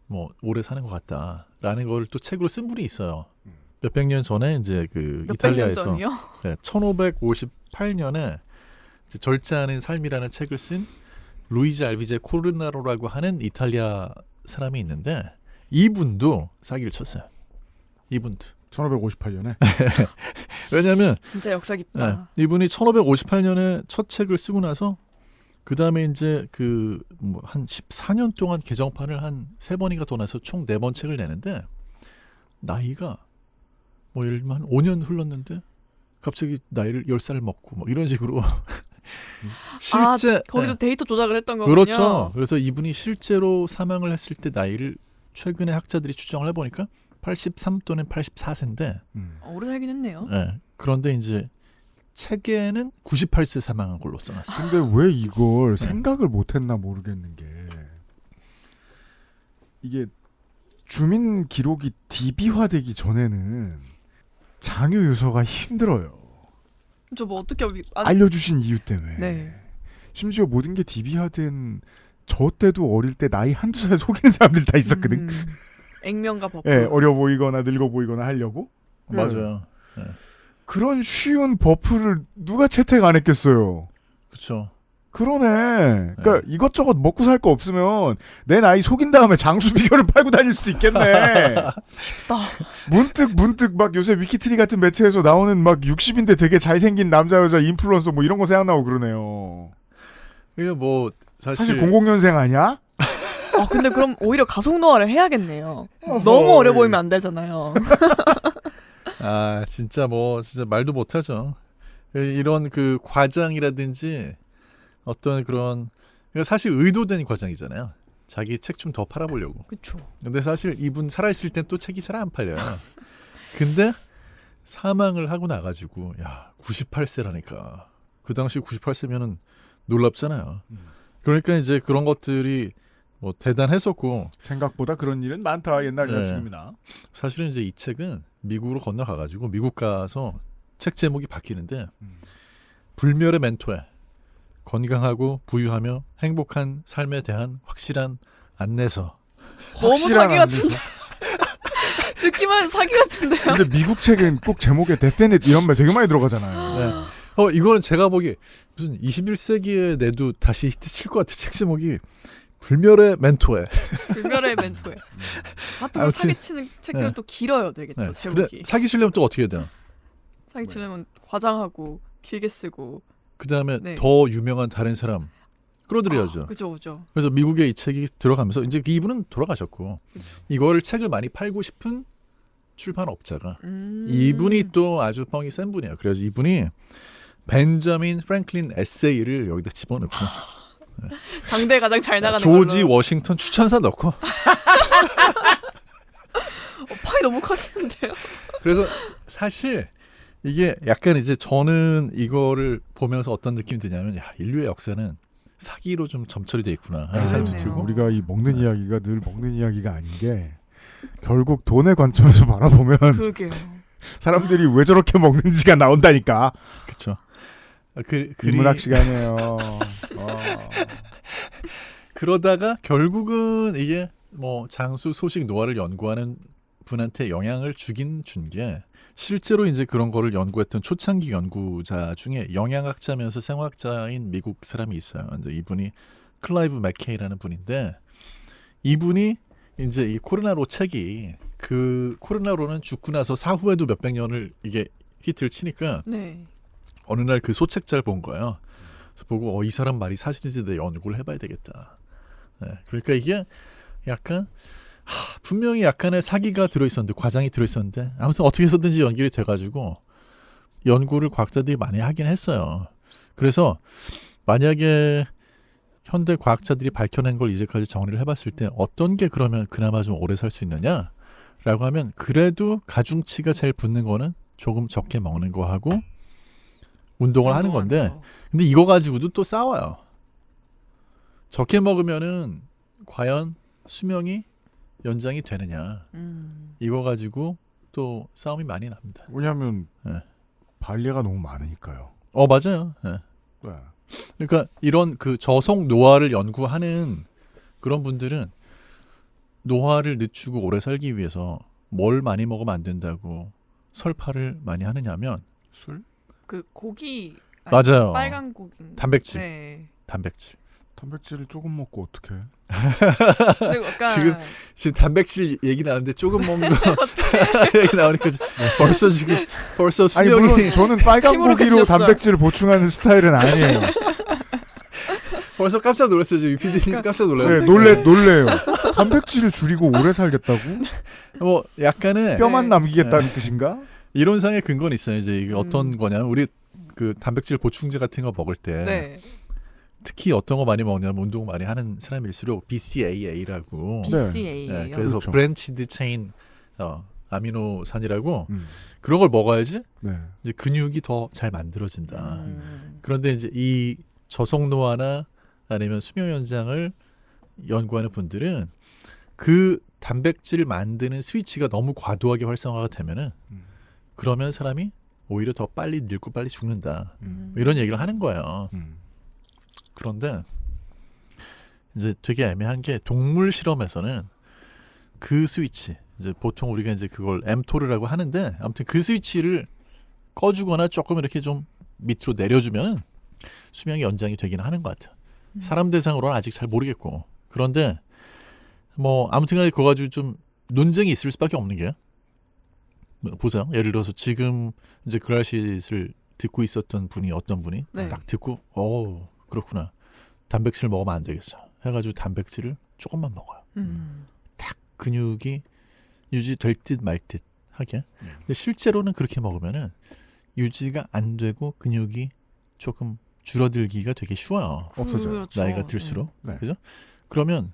뭐 오래 사는 것 같다라는 걸 또 책으로 쓴 분이 있어요. 몇백 년 전에 이제 그 이탈리아에서 1558년에 이제 절제하는 삶이라는 책을 쓴 루이지 알비제 코르나로라고 하는 이탈리아 사람이 있는데 이분도 사기를 쳤어요. 이분도 1558년에. 왜냐하면 진짜 역사 깊다. 이분이 1558년에 첫 책을 쓰고 나서 그 다음에 이제 그 뭐 한 14년 동안 개정판을 한 3번인가 더 내서 총 4번 책을 내는데 나이가 뭐 예를 들면 한 5년 흘렀는데 갑자기 나이를 10살 먹고 뭐 이런 식으로 실제 거기도 데이터 조작을 했던 거군요. 그렇죠. 그래서 이분이 실제로 사망을 했을 때 나이를 최근에 학자들이 추정을 해보니까 83 또는 84세인데 오래 살긴 했네요. 네. 그런데 이제 책에는 98세 사망한 걸로 써놨어요. 근데 왜 이걸 생각을 못했나 모르겠는 게 이게 주민 기록이 DB화되기 전에는 장유 유서가 힘들어요. 저 뭐 어떻게 알려주신 이유 때문에. 네. 심지어 모든 게 DB화된 저 때도 어릴 때 나이 한두 살 속이는 사람들이 다 있었거든. 액면과 버프. 예, 어려 보이거나 늙어 보이거나 하려고. 맞아요. 네. 그런 쉬운 버프를 누가 채택 안 했겠어요. 그렇죠. 그러네. 그러니까 이것저것 먹고 살 거 없으면 내 나이 속인 다음에 장수 비결을 팔고 다닐 수도 있겠네. 문득 막 요새 위키트리 같은 매체에서 나오는 막 60인데 되게 잘생긴 남자 여자 인플루언서 뭐 이런 거 생각나고 그러네요. 이게 뭐 사실 00년생 아니야? 근데 그럼 오히려 가속 노화를 해야겠네요. 너무 어려 보이면 안 되잖아요. 진짜 말도 못하죠. 이런 그 과장이라든지 어떤 그런 사실 의도된 과장이잖아요. 자기 책 좀 더 팔아보려고. 그렇죠. 근데 사실 이분 살아있을 땐 또 책이 잘 안 팔려요. 근데 사망을 하고 나가지고 98세라니까. 그 당시 98세면은 놀랍잖아요. 그러니까 이제 그런 것들이 뭐 대단했었고 생각보다 그런 일은 많다. 옛날이나 지금이나. 사실은 이제 이 책은 미국으로 건너가가지고 미국 가서 책 제목이 바뀌는데 불멸의 멘토에 건강하고 부유하며 행복한 삶에 대한 확실한 안내서. 너무 사기 같은데. 듣기만 해도 사기 같은데요. 근데 미국 책은 꼭 제목에 데페닛 이런 말 되게 많이 들어가잖아요. 네. 이거는 제가 보기 무슨 21세기에 내도 다시 히트 칠 것 같아. 책 제목이 불멸의 멘토에. 불멸의 멘토에. 또 사기치는 책들은 또 길어요, 되게 또 제목이. 근데 사기치려면 또 어떻게 해야 돼요? 사기치려면 과장하고 길게 쓰고. 그 다음에 더 유명한 다른 사람 끌어들여야죠. 그죠. 그래서 미국에 이 책이 들어가면서 이제 이분은 돌아가셨고 이거를 책을 많이 팔고 싶은 출판업자가 이분이 또 아주 뻥이 센 분이에요. 그래서 이분이 벤자민 프랭클린 에세이를 여기다 집어넣고 당대 가장 잘 나가는 조지 걸로. 워싱턴 추천사 넣고 파이 너무 커지는데요. 그래서 사실 이게 약간 이제 저는 이거를 보면서 어떤 느낌이 드냐면 인류의 역사는 사기로 좀 점철이 돼 있구나 하는 생각도 들고. 우리가 이 먹는 이야기가 늘 먹는 이야기가 아닌 게 결국 돈의 관점에서 바라보면 그러게요. 사람들이 왜 저렇게 먹는지가 나온다니까. 그렇죠. 인문학 시간이에요. 그러다가 결국은 이게 뭐 장수 소식 노화를 연구하는 분한테 영향을 주긴 준 게 실제로 이제 그런 거를 연구했던 초창기 연구자 중에 영양학자면서 생화학자인 미국 사람이 있어요. 이제 이분이 클라이브 맥케이라는 분인데 이분이 이제 이 코로나로 책이 그 코로나로는 죽고 나서 사후에도 몇백 년을 이게 히트를 치니까 어느 날 그 소책자를 본 거예요. 그래서 보고 이 사람 말이 사실인지 내 연구를 해봐야 되겠다. 그러니까 이게 약간 분명히 약간의 사기가 들어있었는데 과장이 들어있었는데 아무튼 어떻게 해서든지 연결이 돼가지고 연구를 과학자들이 많이 하긴 했어요. 그래서 만약에 현대 과학자들이 밝혀낸 걸 이제까지 정리를 해봤을 때 어떤 게 그러면 그나마 좀 오래 살 수 있느냐라고 하면 그래도 가중치가 제일 붙는 거는 조금 적게 먹는 거 하고 운동을 하는 건데 근데 이거 가지고도 또 싸워요. 적게 먹으면은 과연 수명이 연장이 되느냐. 이거 가지고 또 싸움이 많이 납니다. 왜냐하면 발리가 너무 많으니까요. 맞아요. 그러니까 이런 그 저속 노화를 연구하는 그런 분들은 노화를 늦추고 오래 살기 위해서 뭘 많이 먹으면 안 된다고 설파를 많이 하느냐면 술? 그 고기 맞아요. 빨간 고기. 단백질. 단백질을 조금 먹고 어떡해? 지금 단백질 얘기 나왔는데 조금 먹는 거 얘기 나오니까 벌써 수명이. 아니 물론 저는 빨간 고기로 단백질을 보충하는 스타일은 아니에요. 벌써 깜짝 놀랐어요. 지금 PD님 깜짝 놀라요. 놀래요. 단백질을 줄이고 오래 살겠다고? 뭐 약간의 뼈만 남기겠다는 뜻인가? 이론상의 근거는 있어요. 이제 이게 어떤 거냐면 우리 그 단백질 보충제 같은 거 먹을 때 특히 어떤 거 많이 먹냐면 운동 많이 하는 사람일수록 BCAA라고. BCAA요. 그래서 그렇죠. 브랜치드 체인 아미노산이라고 그런 걸 먹어야지 이제 근육이 더 잘 만들어진다. 그런데 이제 이 저속 노화나 아니면 수명 연장을 연구하는 분들은 그 단백질을 만드는 스위치가 너무 과도하게 활성화가 되면은 그러면 사람이 오히려 더 빨리 늙고 빨리 죽는다. 이런 얘기를 하는 거예요. 그런데 이제 되게 애매한 게 동물 실험에서는 그 스위치 이제 보통 우리가 이제 그걸 mTOR라고 하는데 아무튼 그 스위치를 꺼주거나 조금 이렇게 좀 밑으로 내려주면은 수명이 연장이 되긴 하는 것 같아요. 사람 대상으로는 아직 잘 모르겠고 그런데 뭐 아무튼간에 그거 가지고 좀 논쟁이 있을 수밖에 없는 게 보세요. 예를 들어서 지금 이제 그라시스를 듣고 있었던 분이 어떤 분이 네. 딱 듣고 그렇구나 단백질 먹으면 안 되겠어 해가지고 단백질을 조금만 먹어요. 딱 근육이 유지될 듯 말 듯 하게. 근데 실제로는 그렇게 먹으면은 유지가 안 되고 근육이 조금 줄어들기가 되게 쉬워요. 없어져요. 그렇죠. 나이가 들수록. 네. 그죠? 그러면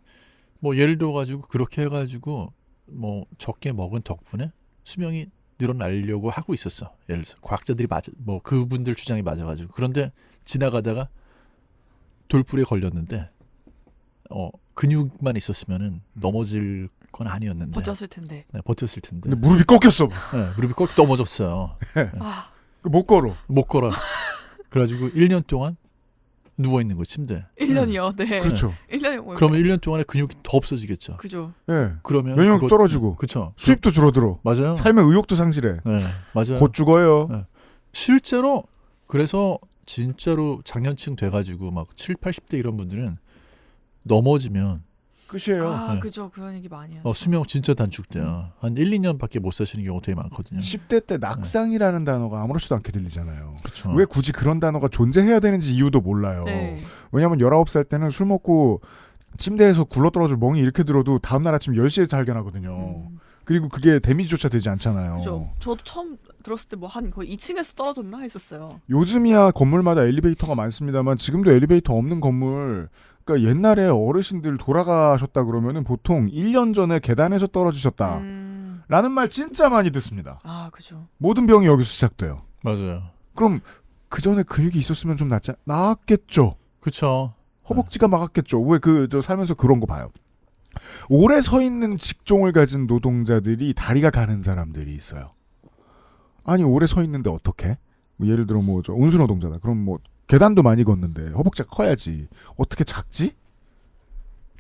뭐 예를 들어 가지고 그렇게 해가지고 뭐 적게 먹은 덕분에 수명이 늘어나려고 하고 있었어. 예를 들어서 과학자들이 뭐 그분들 주장이 맞아가지고 그런데 지나가다가 돌불에 걸렸는데 근육만 있었으면은 넘어질 건 아니었는데. 버텼을 텐데. 네, 버텼을 텐데. 근데 무릎이 꺾였어. 네, 무릎이 꺾여 넘어졌어요. 네. 못 걸어. 못 걸어. 그래가지고 1년 동안 누워 있는 거 침대. 1년이요. 네. 그렇죠. 1년이 뭐 그러면 1년 동안에 근육이 더 없어지겠죠. 그죠. 예. 그러면 면역력 떨어지고. 그렇죠. 수입도 줄어들어. 맞아요. 삶의 의욕도 상실해. 네, 맞아요. 곧 죽어요. 네. 실제로 그래서 진짜로 장년층 돼가지고 막 7, 80대 이런 분들은 넘어지면 끝이에요. 아, 네. 그죠. 그런 얘기 많이 하죠. 수명 진짜 단축돼요. 한 1, 2년밖에 못 사시는 경우 되게 많거든요. 10대 때 낙상이라는 단어가 아무렇지도 않게 들리잖아요. 그쵸. 왜 굳이 그런 단어가 존재해야 되는지 이유도 몰라요. 네. 왜냐하면 19살 때는 술 먹고 침대에서 굴러떨어질 멍이 이렇게 들어도 다음날 아침 10시에 발견하거든요. 그리고 그게 데미지조차 되지 않잖아요. 그죠. 저도 처음 들었을 때 뭐 한 거의 2층에서 떨어졌나 했었어요. 요즘이야 건물마다 엘리베이터가 많습니다만 지금도 엘리베이터 없는 건물, 그러니까 옛날에 어르신들 돌아가셨다 그러면은 보통 1년 전에 계단에서 떨어지셨다 라는 말 진짜 많이 듣습니다. 아, 그죠. 모든 병이 여기서 시작돼요. 맞아요. 그럼 그 전에 근육이 있었으면 좀 나았겠죠. 그렇죠. 허벅지가 막았겠죠. 왜 저 살면서 그런 거 봐요. 오래 서 있는 직종을 가진 노동자들이 다리가 가는 사람들이 있어요. 아니 오래 서 있는데 어떻게? 뭐 예를 들어 뭐 저 운수 노동자다. 그럼 뭐 계단도 많이 걷는데 허벅지가 커야지. 어떻게 작지?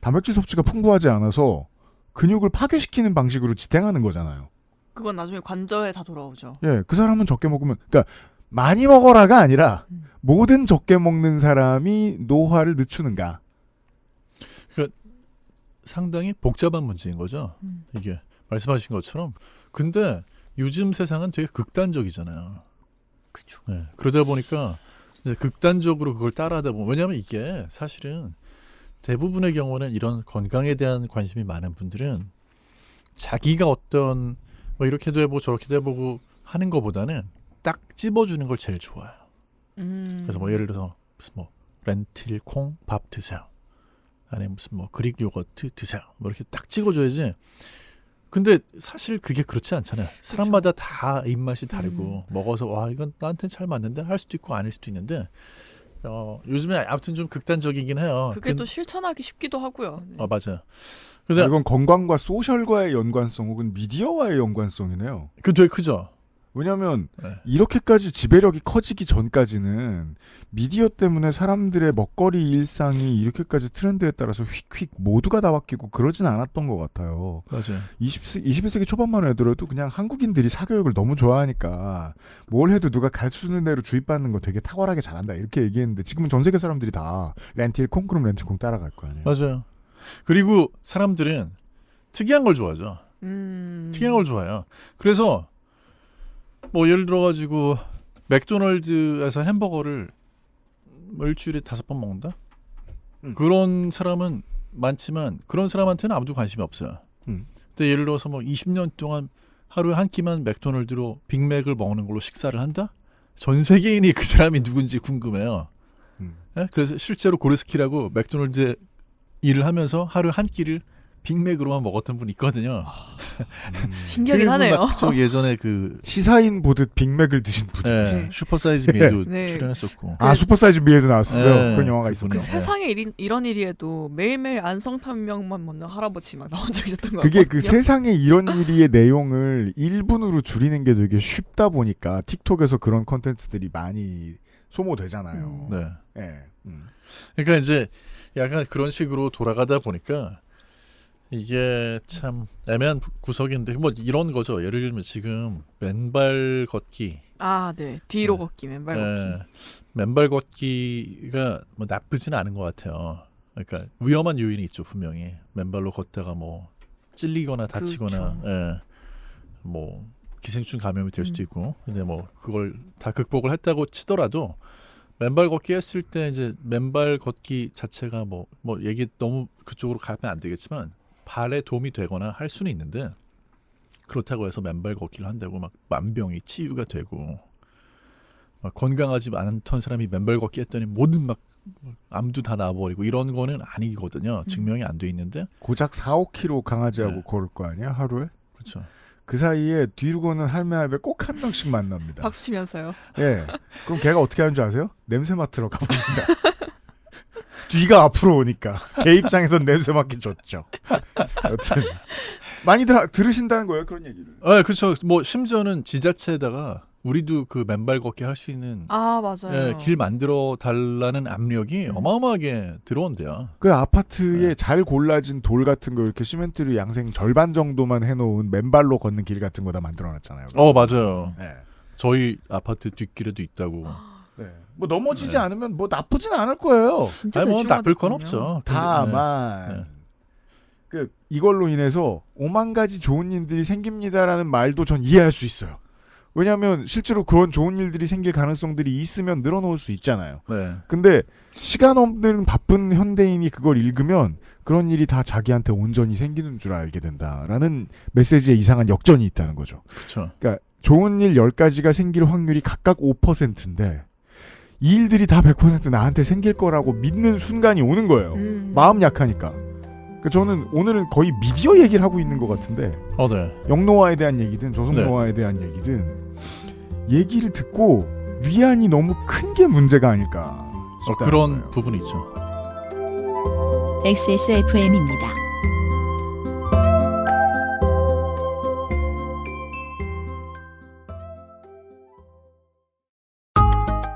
단백질 섭취가 풍부하지 않아서 근육을 파괴시키는 방식으로 지탱하는 거잖아요. 그건 나중에 관절에 다 돌아오죠. 예, 그 사람은 적게 먹으면, 그러니까 많이 먹어라가 아니라 모든 적게 먹는 사람이 노화를 늦추는가? 그러니까 상당히 복잡한 문제인 거죠. 이게 말씀하신 것처럼. 근데 요즘 세상은 되게 극단적이잖아요. 그죠. 네, 그러다 보니까 이제 극단적으로 그걸 따라하다 보면 왜냐하면 이게 사실은 대부분의 경우는 이런 건강에 대한 관심이 많은 분들은 자기가 어떤 뭐 이렇게도 해보고 저렇게도 해보고 하는 것보다는 딱 찝어주는 걸 제일 좋아해요. 그래서 뭐 예를 들어서 무슨 뭐 렌틸 콩 밥 드세요. 아니면 무슨 뭐 그릭 요거트 드세요. 뭐 이렇게 딱 찍어줘야지. 근데 사실 그게 그렇지 않잖아요. 사람마다 다 입맛이 다르고 먹어서 와 이건 나한테 잘 맞는데 할 수도 있고 아닐 수도 있는데 요즘에 아무튼 좀 극단적이긴 해요. 그게 또 실천하기 쉽기도 하고요. 네. 맞아요. 근데 이건 건강과 소셜과의 연관성 혹은 미디어와의 연관성이네요. 그 되게 크죠. 왜냐하면 이렇게까지 지배력이 커지기 전까지는 미디어 때문에 사람들의 먹거리 일상이 이렇게까지 트렌드에 따라서 휙휙 모두가 다 바뀌고 그러진 않았던 것 같아요. 맞아요. 21세기 초반만 해더라도 그냥 한국인들이 사교육을 너무 좋아하니까 뭘 해도 누가 가르쳐주는 대로 주입받는 거 되게 탁월하게 잘한다 이렇게 얘기했는데 지금은 전 세계 사람들이 다 렌틸 콩 그럼 렌틸 콩 따라갈 거 아니에요. 맞아요. 그리고 사람들은 특이한 걸 좋아하죠. 특이한 걸 좋아해요. 그래서 뭐 예를 들어가지고 맥도날드에서 햄버거를 일주일에 5번 먹는다? 그런 사람은 많지만 그런 사람한테는 아무도 관심이 없어요. 근데 예를 들어서 뭐 20년 동안 하루에 한 끼만 맥도날드로 빅맥을 먹는 걸로 식사를 한다? 전 세계인이 그 사람이 누군지 궁금해요. 네? 그래서 실제로 고레스키라고 맥도날드에 일을 하면서 하루에 한 끼를 빅맥으로만 먹었던 분이 있거든요. 신기하긴 하네요. 저 예전에 그 시사인 보듯 빅맥을 드신 분. 네. 슈퍼사이즈 미에도 네. 출연했었고. 아 슈퍼사이즈 미에도 나왔어요. 네. 그런 영화가 그 있었네요. 세상에 이런 일이에도 매일매일 안성탕면만 먹는 할아버지 막 나온 적 있었던 거 그게 같거든요. 그 세상에 이런 일이의 내용을 1분으로 줄이는 게 되게 쉽다 보니까 틱톡에서 그런 콘텐츠들이 많이 소모되잖아요. 네. 예. 그러니까 이제 약간 그런 식으로 돌아가다 보니까 이게 참 애매한 구석인데 뭐 이런 거죠. 예를 들면 지금 맨발 걷기. 아, 네. 뒤로 걷기, 맨발 걷기. 맨발 걷기가 뭐 나쁘지는 않은 것 같아요. 그러니까 위험한 요인이 있죠, 분명히. 맨발로 걷다가 뭐 찔리거나 다치거나, 그렇죠. 뭐 기생충 감염이 될 수도 있고. 근데 뭐 그걸 다 극복을 했다고 치더라도 맨발 걷기 했을 때 이제 맨발 걷기 자체가 뭐 얘기 너무 그쪽으로 가면 안 되겠지만 발에 도움이 되거나 할 수는 있는데 그렇다고 해서 맨발 걷기를 한다고 막 만병이 치유가 되고 막 건강하지 않던 사람이 맨발 걷기 했더니 모든 막 암도 다 나와버리고 이런 거는 아니거든요. 증명이 안 돼 있는데 고작 4-5km 강아지하고 걸을 거 아니야 하루에? 그렇죠. 그 사이에 뒤로 거는 할매 할배 꼭 한 명씩 만납니다. 박수 치면서요. 예. 그럼 걔가 어떻게 하는 줄 아세요? 냄새 맡으러 가봅니다. 뒤가 앞으로 오니까 걔 입장에선 냄새 맡기 좋죠. 여튼 많이들 들으신다는 거예요 그런 얘기를. 네, 그렇죠. 뭐 심지어는 지자체에다가 우리도 그 맨발 걷기 할 수 있는 맞아요. 길 만들어 달라는 압력이 어마어마하게 들어온대요. 그 아파트에 잘 골라진 돌 같은 거 이렇게 시멘트로 양생 절반 정도만 해놓은 맨발로 걷는 길 같은 거 다 만들어놨잖아요. 맞아요. 네. 저희 아파트 뒷길에도 있다고. 네. 뭐 넘어지지 않으면 뭐 나쁘진 않을 거예요. 진짜 뭐 나쁠 건 없죠. 다만 이걸로 인해서 5만 가지 좋은 일들이 생깁니다라는 말도 전 이해할 수 있어요. 왜냐하면 실제로 그런 좋은 일들이 생길 가능성들이 있으면 늘어놓을 수 있잖아요. 네. 근데 시간 없는 바쁜 현대인이 그걸 읽으면 그런 일이 다 자기한테 온전히 생기는 줄 알게 된다라는 메시지에 이상한 역전이 있다는 거죠. 그렇죠. 그러니까 좋은 일 10가지가 생길 확률이 각각 5%인데 이 일들이 다 100% 나한테 생길 거라고 믿는 순간이 오는 거예요. 마음 약하니까. 저는 오늘은 거의 미디어 얘기를 하고 있는 것 같은데 네. 영노화에 대한 얘기든 조성노화에 대한 얘기든 얘기를 듣고 위안이 너무 큰 게 문제가 아닐까 그런 거예요. 부분이 있죠. XSFM입니다.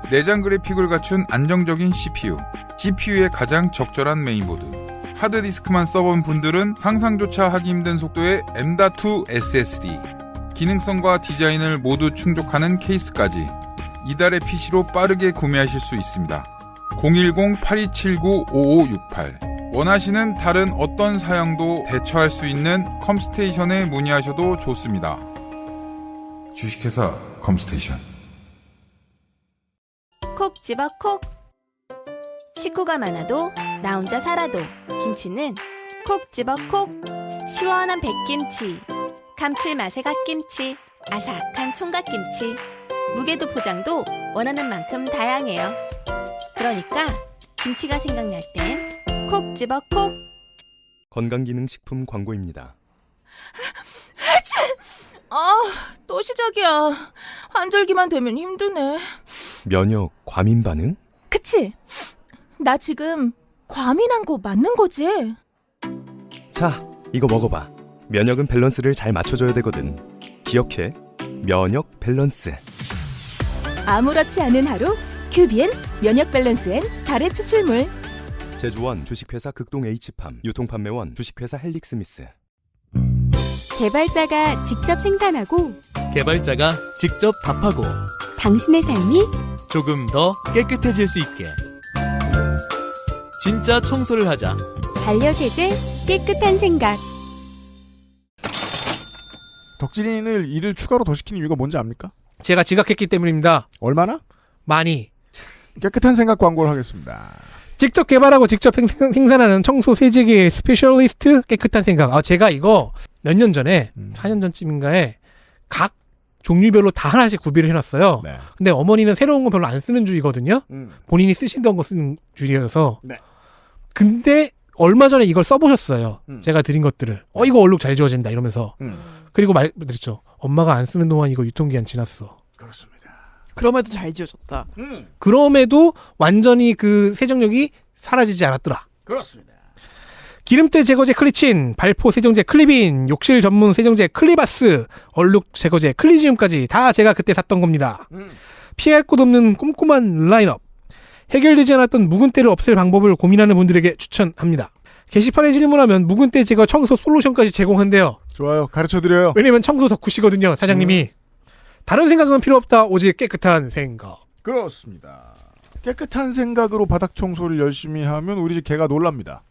내장 그래픽을 갖춘 안정적인 CPU, GPU에 가장 적절한 메인보드. 하드디스크만 써본 분들은 상상조차 하기 힘든 속도의 M.2 SSD, 기능성과 디자인을 모두 충족하는 케이스까지 이달의 PC로 빠르게 구매하실 수 있습니다. 010-8279-5568 원하시는 다른 어떤 사양도 대처할 수 있는 컴스테이션에 문의하셔도 좋습니다. 주식회사 컴스테이션. 콕 집어 콕. 식구가 많아도 나 혼자 살아도 김치는 콕 집어 콕. 시원한 백김치, 감칠맛의 갓김치, 아삭한 총각김치. 무게도 포장도 원하는 만큼 다양해요. 그러니까 김치가 생각날 땐 콕 집어 콕. 건강기능식품 광고입니다. 또 시작이야. 환절기만 되면 힘드네. 면역 과민 반응? 그치? 나 지금 과민한 거 맞는 거지? 자, 이거 먹어봐. 면역은 밸런스를 잘 맞춰줘야 되거든. 기억해. 면역 밸런스. 아무렇지 않은 하루 큐비엔 면역 밸런스엔 달의 추출물. 제조원 주식회사 극동 H팜, 유통판매원 주식회사 헬릭스미스. 개발자가 직접 생산하고 개발자가 직접 답하고 당신의 삶이 조금 더 깨끗해질 수 있게 진짜 청소를 하자. 반려세제 깨끗한 생각. 덕질인을 일을 추가로 더 시키는 이유가 뭔지 압니까? 제가 지각했기 때문입니다. 얼마나? 많이. 깨끗한 생각 광고를 하겠습니다. 직접 개발하고 직접 생산하는 청소 세제기의 스페셜리스트 깨끗한 생각. 제가 이거 몇 년 전에 4년 전쯤인가에 각 종류별로 다 하나씩 구비를 해놨어요. 네. 근데 어머니는 새로운 거 별로 안 쓰는 주의거든요. 본인이 쓰시던 거 쓰는 주의여서. 네. 근데 얼마 전에 이걸 써보셨어요. 제가 드린 것들을. 이거 얼룩 잘 지워진다 이러면서. 그리고 말드렸죠. 엄마가 안 쓰는 동안 이거 유통기한 지났어. 그렇습니다. 그럼에도 잘 지어졌다. 그럼에도 완전히 그 세정력이 사라지지 않았더라. 그렇습니다. 기름때 제거제 클리친, 발포 세정제 클리빈, 욕실 전문 세정제 클리바스, 얼룩 제거제 클리지움까지 다 제가 그때 샀던 겁니다. 피할 곳 없는 꼼꼼한 라인업. 해결되지 않았던 묵은 때를 없앨 방법을 고민하는 분들에게 추천합니다. 게시판에 질문하면 묵은 때 제거 청소 솔루션까지 제공한대요. 좋아요. 가르쳐드려요. 왜냐면 청소 덕후시거든요. 사장님이. 다른 생각은 필요 없다. 오직 깨끗한 생각. 그렇습니다. 깨끗한 생각으로 바닥 청소를 열심히 하면 우리 집 개가 놀랍니다.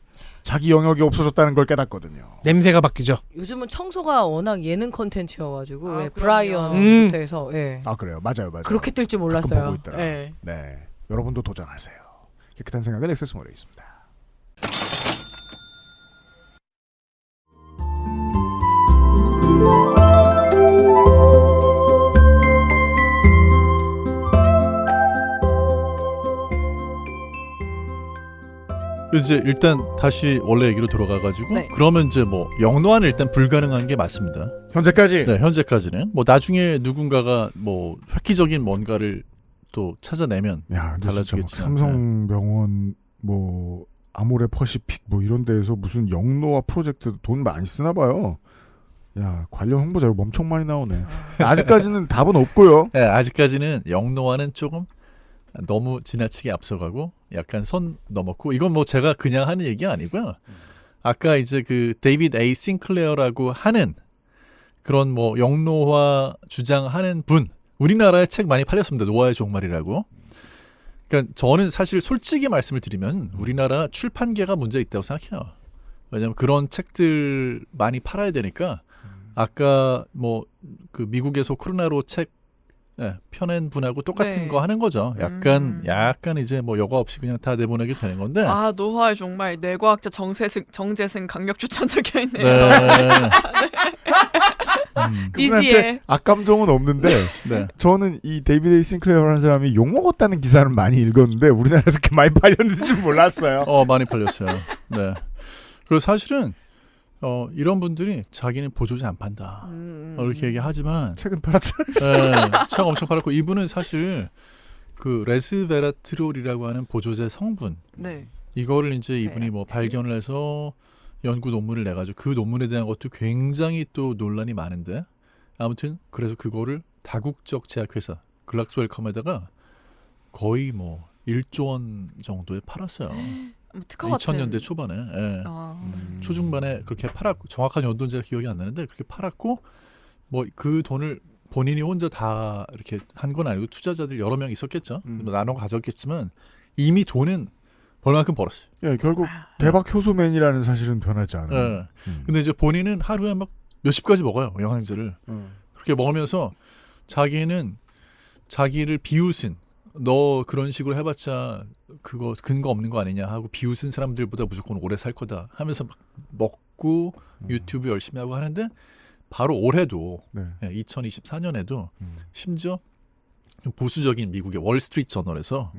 자기 영역이 없어졌다는 걸 깨닫거든요. 냄새가 바뀌죠. 요즘은 청소가 워낙 예능 컨텐츠여가지고 아, 예, 브라이언부터 해서 예. 아 그래요. 맞아요. 그렇게 뜰 줄 가끔 몰랐어요. 보고 있더라. 예. 네. 여러분도 도전하세요. 깨끗한 생각은 액세스몰에 있습니다. 이제 일단 다시 원래 얘기로 돌아가가지고 네. 그러면 이제 뭐 영노화는 일단 불가능한 게 맞습니다. 현재까지. 네, 현재까지는 뭐 나중에 누군가가 뭐 획기적인 뭔가를 또 찾아내면 야, 근데 진짜 막 달라지겠지만. 삼성병원 뭐 아모레 퍼시픽 뭐 이런 데에서 무슨 영노화 프로젝트 돈 많이 쓰나 봐요. 야, 관련 홍보 자료 엄청 많이 나오네. 아직까지는 답은 없고요. 네, 아직까지는 영노화는 조금 너무 지나치게 앞서가고 약간 선 넘었고 이건 뭐 제가 그냥 하는 얘기가 아니고요. 아까 이제 그 데이비드 A. 싱클레어라고 하는 그런 뭐 영노화 주장하는 분 우리나라에 책 많이 팔렸습니다. 노화의 종말이라고. 그러니까 저는 사실 솔직히 말씀을 드리면 우리나라 출판계가 문제 있다고 생각해요. 왜냐하면 그런 책들 많이 팔아야 되니까 아까 뭐 그 미국에서 코로나로 책 펴낸 분하고 똑같은 네. 거 하는 거죠. 약간 이제 뭐 여과 없이 그냥 다 내보내게 되는 건데. 아 노화의 정말 뇌과학자 정재승 강력 추천 적혀 있네요. 네. 이지에 악감정은 없는데 네. 저는 이 데이비드 싱클레어라는 사람이 욕먹었다는 기사는 많이 읽었는데 우리나라에서 그렇게 많이 팔렸는지 몰랐어요. 많이 팔렸어요. 네. 그리고 사실은 이런 분들이 자기는 보조제 안 판다. 이렇게 얘기하지만 책은 팔았죠. 네, 책 엄청 팔았고 이분은 사실 그 레스베라트롤이라고 하는 보조제 성분 네. 이거를 이제 이분이 뭐 발견을 해서 연구 논문을 내가지고 그 논문에 대한 것도 굉장히 또 논란이 많은데 아무튼 그래서 그거를 다국적 제약회사 글락스웰컴에다가 거의 뭐 1조 원 정도에 팔았어요. 특허 같은 2000년대 초반에 예. 초중반에 그렇게 팔았고 정확한 연도는 제가 기억이 안 나는데 그렇게 팔았고 뭐 그 돈을 본인이 혼자 다 이렇게 한 건 아니고 투자자들 여러 명 있었겠죠. 뭐 나눠 가졌겠지만 이미 돈은 벌만큼 벌었어요. 예, 결국 대박 효소맨이라는 사실은 변하지 않아요. 예. 근데 이제 본인은 하루에 막 몇십 가지 먹어요 영양제를. 그렇게 먹으면서 자기는 자기를 비웃은 너 그런 식으로 해봤자 그거 근거 없는 거 아니냐 하고 비웃은 사람들보다 무조건 오래 살 거다 하면서 막 먹고 유튜브 열심히 하고 하는데 바로 올해도 2024년에도 심지어 좀 보수적인 미국의 월스트리트 저널에서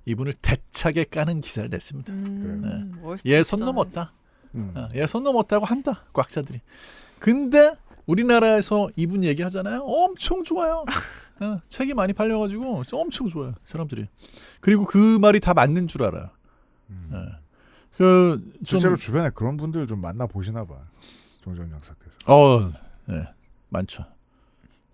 이분을 대차게 까는 기사를 냈습니다. 얘 선 넘었다. 얘 선 넘었다고 한다. 과학자들이. 근데 우리나라에서 이분 얘기하잖아요. 엄청 좋아요. 책이 많이 팔려가지고 엄청 좋아요. 사람들이. 그리고 그 말이 다 맞는 줄 알아요. 실제로 주변에 그런 분들 좀 만나 보시나 봐. 정전 양사께서. 네, 많죠.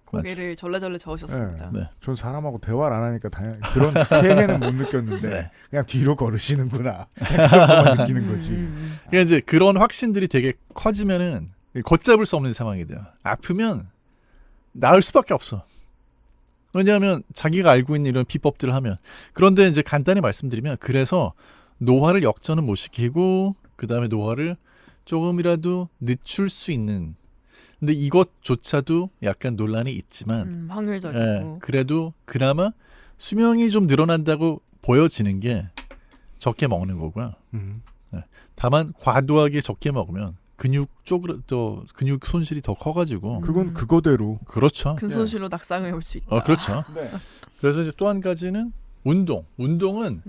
고개를 절레절레 저으셨습니다. 네. 전 사람하고 대화를 안 하니까 그런 폐해는 못 느꼈는데 네. 그냥 뒤로 걸으시는구나. 그런 것만 느끼는 거지. 그러니까 이제 그런 확신들이 되게 커지면은 걷잡을 수 없는 상황이 돼요. 아프면 나을 수밖에 없어. 왜냐하면 자기가 알고 있는 이런 비법들을 하면. 그런데 이제 간단히 말씀드리면 그래서 노화를 역전은 못 시키고 그 다음에 노화를 조금이라도 늦출 수 있는 근데 이것조차도 약간 논란이 있지만 확률적이고 그래도 그나마 수명이 좀 늘어난다고 보여지는 게 적게 먹는 거고요. 다만 과도하게 적게 먹으면 근육 쪽으로 또 근육 손실이 더 커가지고 그건 그거대로 그렇죠. 큰 손실로 낙상을 올 수 있다. 그렇죠. 네. 그래서 이제 또 한 가지는 운동은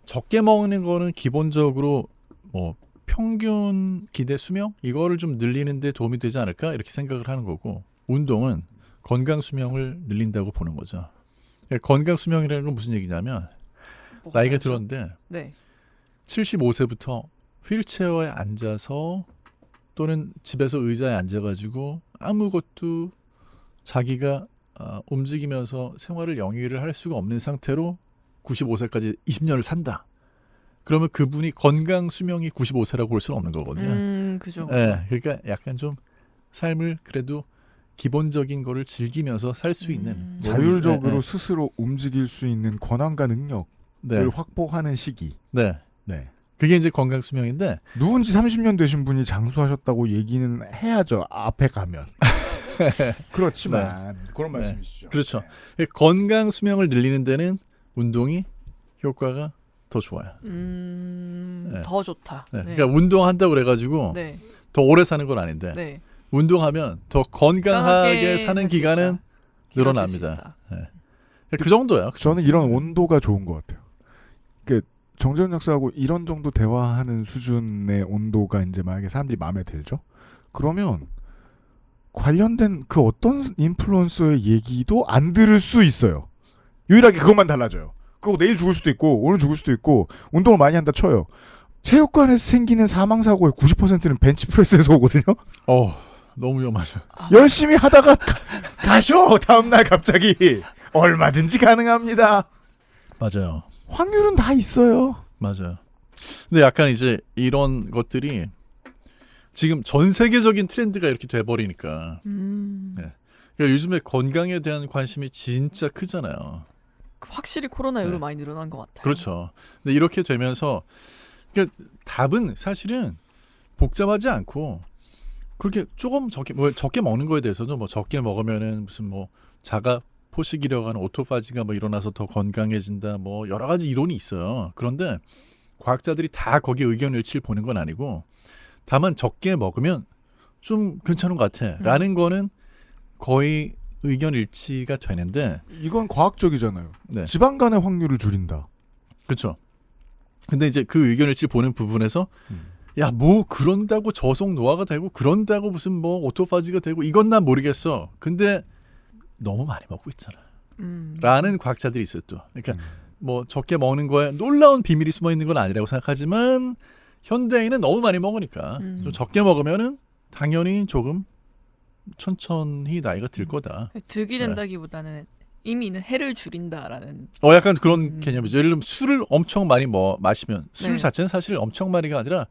적게 먹는 거는 기본적으로 뭐 평균 기대 수명 이거를 좀 늘리는 데 도움이 되지 않을까 이렇게 생각을 하는 거고 운동은 건강 수명을 늘린다고 보는 거죠. 그러니까 건강 수명이라는 건 무슨 얘기냐면 나이가 들었는데 75세부터 휠체어에 앉아서 또는 집에서 의자에 앉아가지고 아무것도 자기가 움직이면서 생활을 영위를 할 수가 없는 상태로 95세까지 20년을 산다. 그러면 그분이 건강 수명이 95세라고 볼 수는 없는 거거든요. 그죠. 네, 그러니까 약간 좀 삶을 그래도 기본적인 거를 즐기면서 살 수 있는 자율적으로 스스로 움직일 수 있는 권한과 능력을 네. 확보하는 시기. 네. 네. 그게 이제 건강 수명인데 누군지 30년 되신 분이 장수하셨다고 얘기는 해야죠. 앞에 가면. 그렇지만 그런 말씀이시죠. 그렇죠. 건강 수명을 늘리는 데는 운동이 효과가 더 좋아요. 더 좋다. 네. 네. 그러니까 운동한다고 그래가지고 네. 더 오래 사는 건 아닌데 네. 운동하면 더 건강하게 사는 기간은 늘어납니다. 네. 그 정도야. 저는 이런 온도가 좋은 것 같아요. 그러니까 정재훈 약사하고 이런 정도 대화하는 수준의 온도가 이제 만약에 사람들이 마음에 들죠? 그러면 관련된 그 어떤 인플루언서의 얘기도 안 들을 수 있어요. 유일하게 그것만 달라져요. 그리고 내일 죽을 수도 있고 오늘 죽을 수도 있고 운동을 많이 한다 쳐요. 체육관에서 생기는 사망사고의 90%는 벤치프레스에서 오거든요. 너무 위험하죠. 열심히 하다가 가셔. 다음날 갑자기 얼마든지 가능합니다. 맞아요. 확률은 다 있어요. 맞아요. 근데 약간 이제 이런 것들이 지금 전 세계적인 트렌드가 이렇게 돼버리니까 네. 그러니까 요즘에 건강에 대한 관심이 진짜 크잖아요. 확실히 코로나 이후로 많이 늘어난 것 같아요. 그렇죠. 근데 이렇게 되면서 그러니까 답은 사실은 복잡하지 않고 그렇게 조금 적게 먹는 거에 대해서도 뭐 적게 먹으면은 무슨 뭐 자가 포식이라고 하는 오토파지가 뭐 일어나서 더 건강해진다 뭐 여러 가지 이론이 있어요. 그런데 과학자들이 다 거기에 의견 일치를 보는 건 아니고 다만 적게 먹으면 좀 괜찮은 것 같아 라는 거는 거의 의견 일치가 되는데 이건 과학적이잖아요. 네. 지방 간의 확률을 줄인다. 그렇죠. 근데 이제 그 의견 일치 보는 부분에서 야, 뭐 그런다고 저속 노화가 되고 그런다고 무슨 뭐 오토파지가 되고 이건 난 모르겠어. 근데 너무 많이 먹고 있잖아. 라는 과학자들이 있어요 또. 그러니까 뭐 적게 먹는 거에 놀라운 비밀이 숨어 있는 건 아니라고 생각하지만 현대인은 너무 많이 먹으니까 좀 적게 먹으면은 당연히 조금 천천히 나이가 들 거다. 득이 된다기보다는 이미 있는 해를 줄인다라는. 약간 그런 개념이죠. 예를 들면 술을 엄청 많이 마시면 술 네. 자체는 사실 엄청 많이가 아니라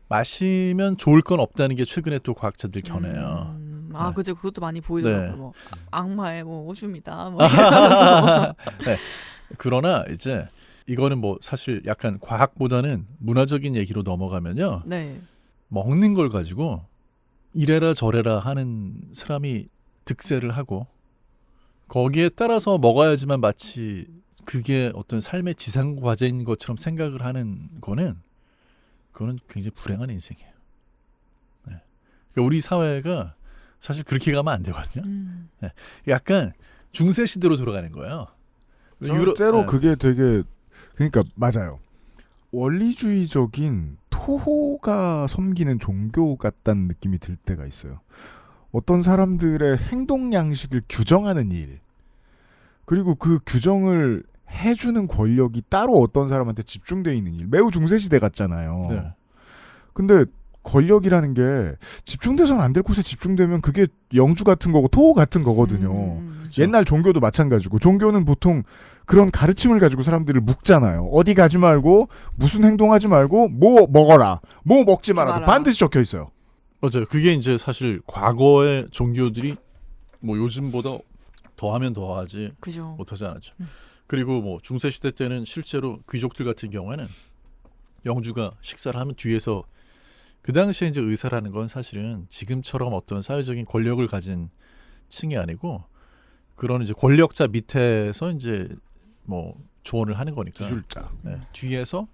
마시면 좋을 건 없다는 게 최근에 또 과학자들 견해요. 아, 네. 그죠. 그것도 많이 보이더라고요. 네. 뭐 악마의 뭐 오줌이다. 뭐 이러면서. 네. 그러나 이제 이거는 뭐 사실 약간 과학보다는 문화적인 얘기로 넘어가면요. 네. 먹는 걸 가지고 이래라 저래라 하는 사람이 득세를 하고 거기에 따라서 먹어야지만 마치 그게 어떤 삶의 지상 과제인 것처럼 생각을 하는 거는 그거는 굉장히 불행한 인생이에요. 네. 그러니까 우리 사회가 사실 그렇게 가면 안 되거든요. 네. 약간 중세 시대로 돌아가는 거예요. 때로 네. 그게 되게 그러니까 맞아요. 원리주의적인 토호가 섬기는 종교 같다는 느낌이 들 때가 있어요. 어떤 사람들의 행동 양식을 규정하는 일 그리고 그 규정을 해주는 권력이 따로 어떤 사람한테 집중되어 있는 일 매우 중세시대 같잖아요. 네. 근데 권력이라는 게 집중돼서는 안 될 곳에 집중되면 그게 영주 같은 거고 토호 같은 거거든요. 그렇죠. 옛날 종교도 마찬가지고 종교는 보통 그런 가르침을 가지고 사람들을 묶잖아요. 어디 가지 말고 무슨 행동하지 말고 뭐 먹어라 뭐 먹지 말아도 반드시 적혀 있어요. 맞아요. 그게 이제 사실 과거의 종교들이 뭐 요즘보다 더하면 더하지 그죠. 못하지 않았죠. 그리고 뭐 중세 시대 때는 실제로 귀족들 같은 경우에는 영주가 식사를 하면 뒤에서 그 당시에 이제 의사라는 건 사실은 지금처럼 어떤 사회적인 권력을 가진 층이 아니고 그런 이제 권력자 밑에서 이제 뭐 조언을 하는 거니까. 기술자. 네. 뒤에서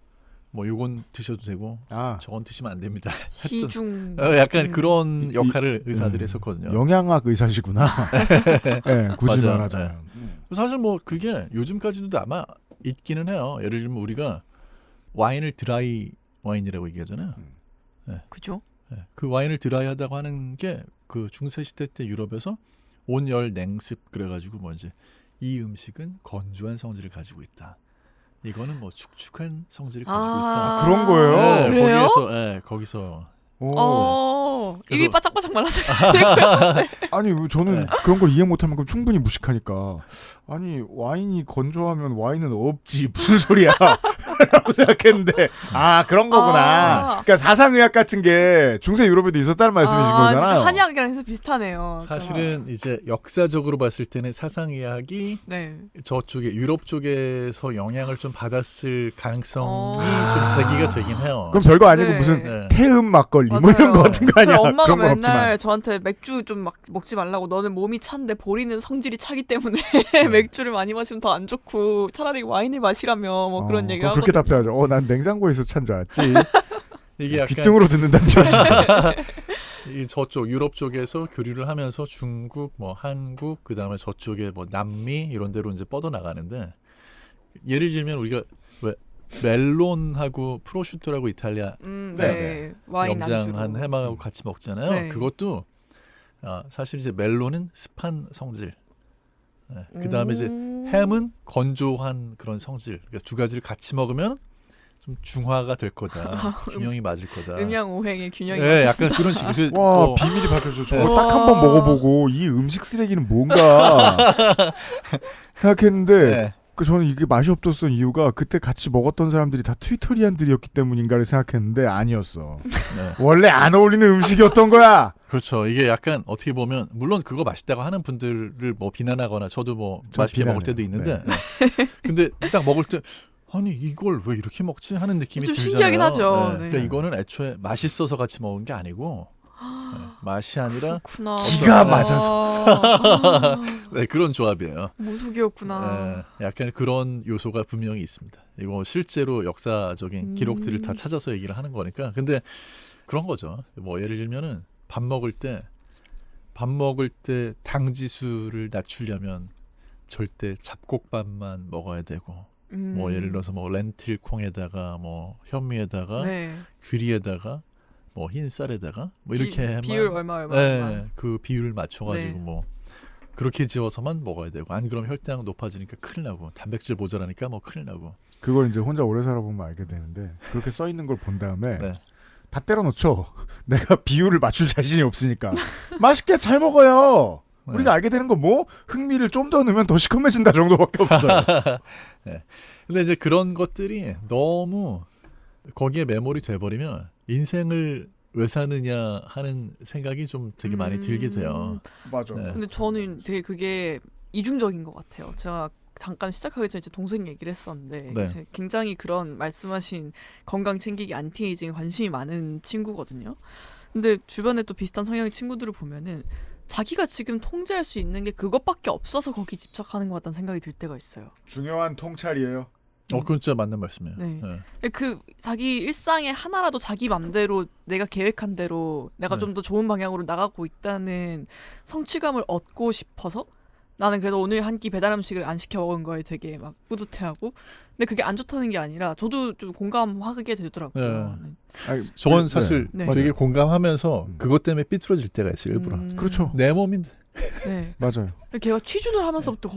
뭐 요건 드셔도 되고 저건 드시면 안 됩니다. 시중. 약간 그런 역할을 의사들이 했었거든요. 영양학 의사시구나. 네, 굳이 맞아요. 말하자면. 네. 사실 뭐 그게 요즘까지도 아마 있기는 해요. 예를 들면 우리가 와인을 드라이 와인이라고 얘기하잖아요. 네. 그죠? 네. 그 와인을 드라이하다고 하는 게 그 중세 시대 때 유럽에서 온열 냉습 그래가지고 뭐 이제 이 음식은 건조한 성질을 가지고 있다. 이거는 뭐 축축한 성질을 가지고 있다. 그런 거예요? 네, 그래요? 거기서. 입이 바짝바짝 말라서. 아니 저는 그런 걸 이해 못하면 그럼 충분히 무식하니까 아니 와인이 건조하면 와인은 없지 무슨 소리야 라고 생각했는데 그런 거구나. 그러니까 사상의학 같은 게 중세 유럽에도 있었다는 말씀이신 거잖아요. 진짜 한의학이랑 해서 비슷하네요. 사실은 이제 역사적으로 봤을 때는 사상의학이 네. 저쪽에 유럽 쪽에서 영향을 좀 받았을 가능성이 좀 제기가 되긴 해요. 그럼 별거 아니고 무슨 태음 막걸리 뭐 이런 거 같은 거 아니야. 엄마가 그런 건 맨날 없지만. 저한테 맥주 좀 막 먹지 말라고 너는 몸이 찬데 보리는 성질이 차기 때문에 맥주를 많이 마시면 더 안 좋고 차라리 와인을 마시라며 뭐 그런 얘기 하고 그렇게 답해야죠. 난 냉장고에서 찬 줄 알았지. 이게 약간 귓등으로 듣는다는 표시죠. 이 저쪽 유럽 쪽에서 교류를 하면서 중국, 뭐 한국, 그 다음에 저쪽에 뭐 남미 이런 데로 이제 뻗어 나가는데 예를 들면 우리가 왜 멜론하고 프로슈토라고 이탈리아 와인 염장한 안주로. 해마하고 같이 먹잖아요. 네. 그것도 사실 이제 멜론은 습한 성질. 그 다음에 이제 햄은 건조한 그런 성질. 그러니까 두 가지를 같이 먹으면 좀 중화가 될 거다. 균형이 맞을 거다. 음양오행의 균형이 네, 맞습니다. 약간 그런 식으로. 와 비밀이 밝혀져. 저거 딱 한 번 먹어보고 이 음식 쓰레기는 뭔가 생각했는데 저는 이게 맛이 없었던 이유가 그때 같이 먹었던 사람들이 다 트위터리안들이었기 때문인가를 생각했는데 아니었어. 원래 안 어울리는 음식이었던 거야. 그렇죠. 이게 약간 어떻게 보면 물론 그거 맛있다고 하는 분들을 뭐 비난하거나 저도 뭐 맛있게 먹을 때도 있는데 근데 딱 먹을 때 아니 이걸 왜 이렇게 먹지 하는 느낌이 좀 들잖아요. 신기하긴 하죠. 네. 그러니까 이거는 애초에 맛있어서 같이 먹은 게 아니고 맛이 아니라 기가 맞아서 네, 그런 조합이에요. 무속이었구나. 약간 그런 요소가 분명히 있습니다. 이거 실제로 역사적인 기록들을 다 찾아서 얘기를 하는 거니까. 근데 그런 거죠. 뭐 예를 들면은 밥 먹을 때 당 지수를 낮추려면 절대 잡곡밥만 먹어야 되고 뭐 예를 들어서 뭐 렌틸 콩에다가 뭐 현미에다가 귀리에다가 뭐 흰쌀에다가 뭐 이렇게 비율 얼마 그 비율을 맞춰가지고 뭐 그렇게 지어서만 먹어야 되고 안 그러면 혈당 높아지니까 큰일 나고 단백질 모자라니까 뭐 큰일 나고. 그걸 이제 혼자 오래 살아보면 알게 되는데 그렇게 써 있는 걸 본 다음에 다 때려놓죠. 내가 비율을 맞출 자신이 없으니까 맛있게 잘 먹어요. 우리가 알게 되는 건 뭐 흥미를 좀 더 넣으면 더 시커매진다 정도밖에 없어요. 근데 이제 그런 것들이 너무 거기에 매몰이 돼버리면 인생을 왜 사느냐 하는 생각이 좀 되게 많이 들게 돼요. 맞아. 근데 저는 되게 그게 이중적인 것 같아요. 제가 잠깐 시작하기 전에 제 동생 얘기를 했었는데 이제 굉장히 그런 말씀하신 건강 챙기기 안티에이징에 관심이 많은 친구거든요. 근데 주변에 또 비슷한 성향의 친구들을 보면은 자기가 지금 통제할 수 있는 게 그것밖에 없어서 거기 집착하는 것 같다는 생각이 들 때가 있어요. 중요한 통찰이에요. 그건 진짜 맞는 말씀이에요. 그 자기 일상에 하나라도 자기 맘대로 내가 계획한 대로 내가 좀 더 좋은 방향으로 나가고 있다는 성취감을 얻고 싶어서 나는 그래서 오늘 한 끼 배달 음식을 안 시켜 먹은 거에 되게 막 뿌듯해하고 근데 그게 안 좋다는 게 아니라 저도 좀 공감하게 되더라고요. 저는 사실 되게 공감하면서 그것 때문에 삐뚤어질 때가 있어요. 일부러. 그렇죠. 내 몸인데. 맞아요. 걔가 취준을 하면서부터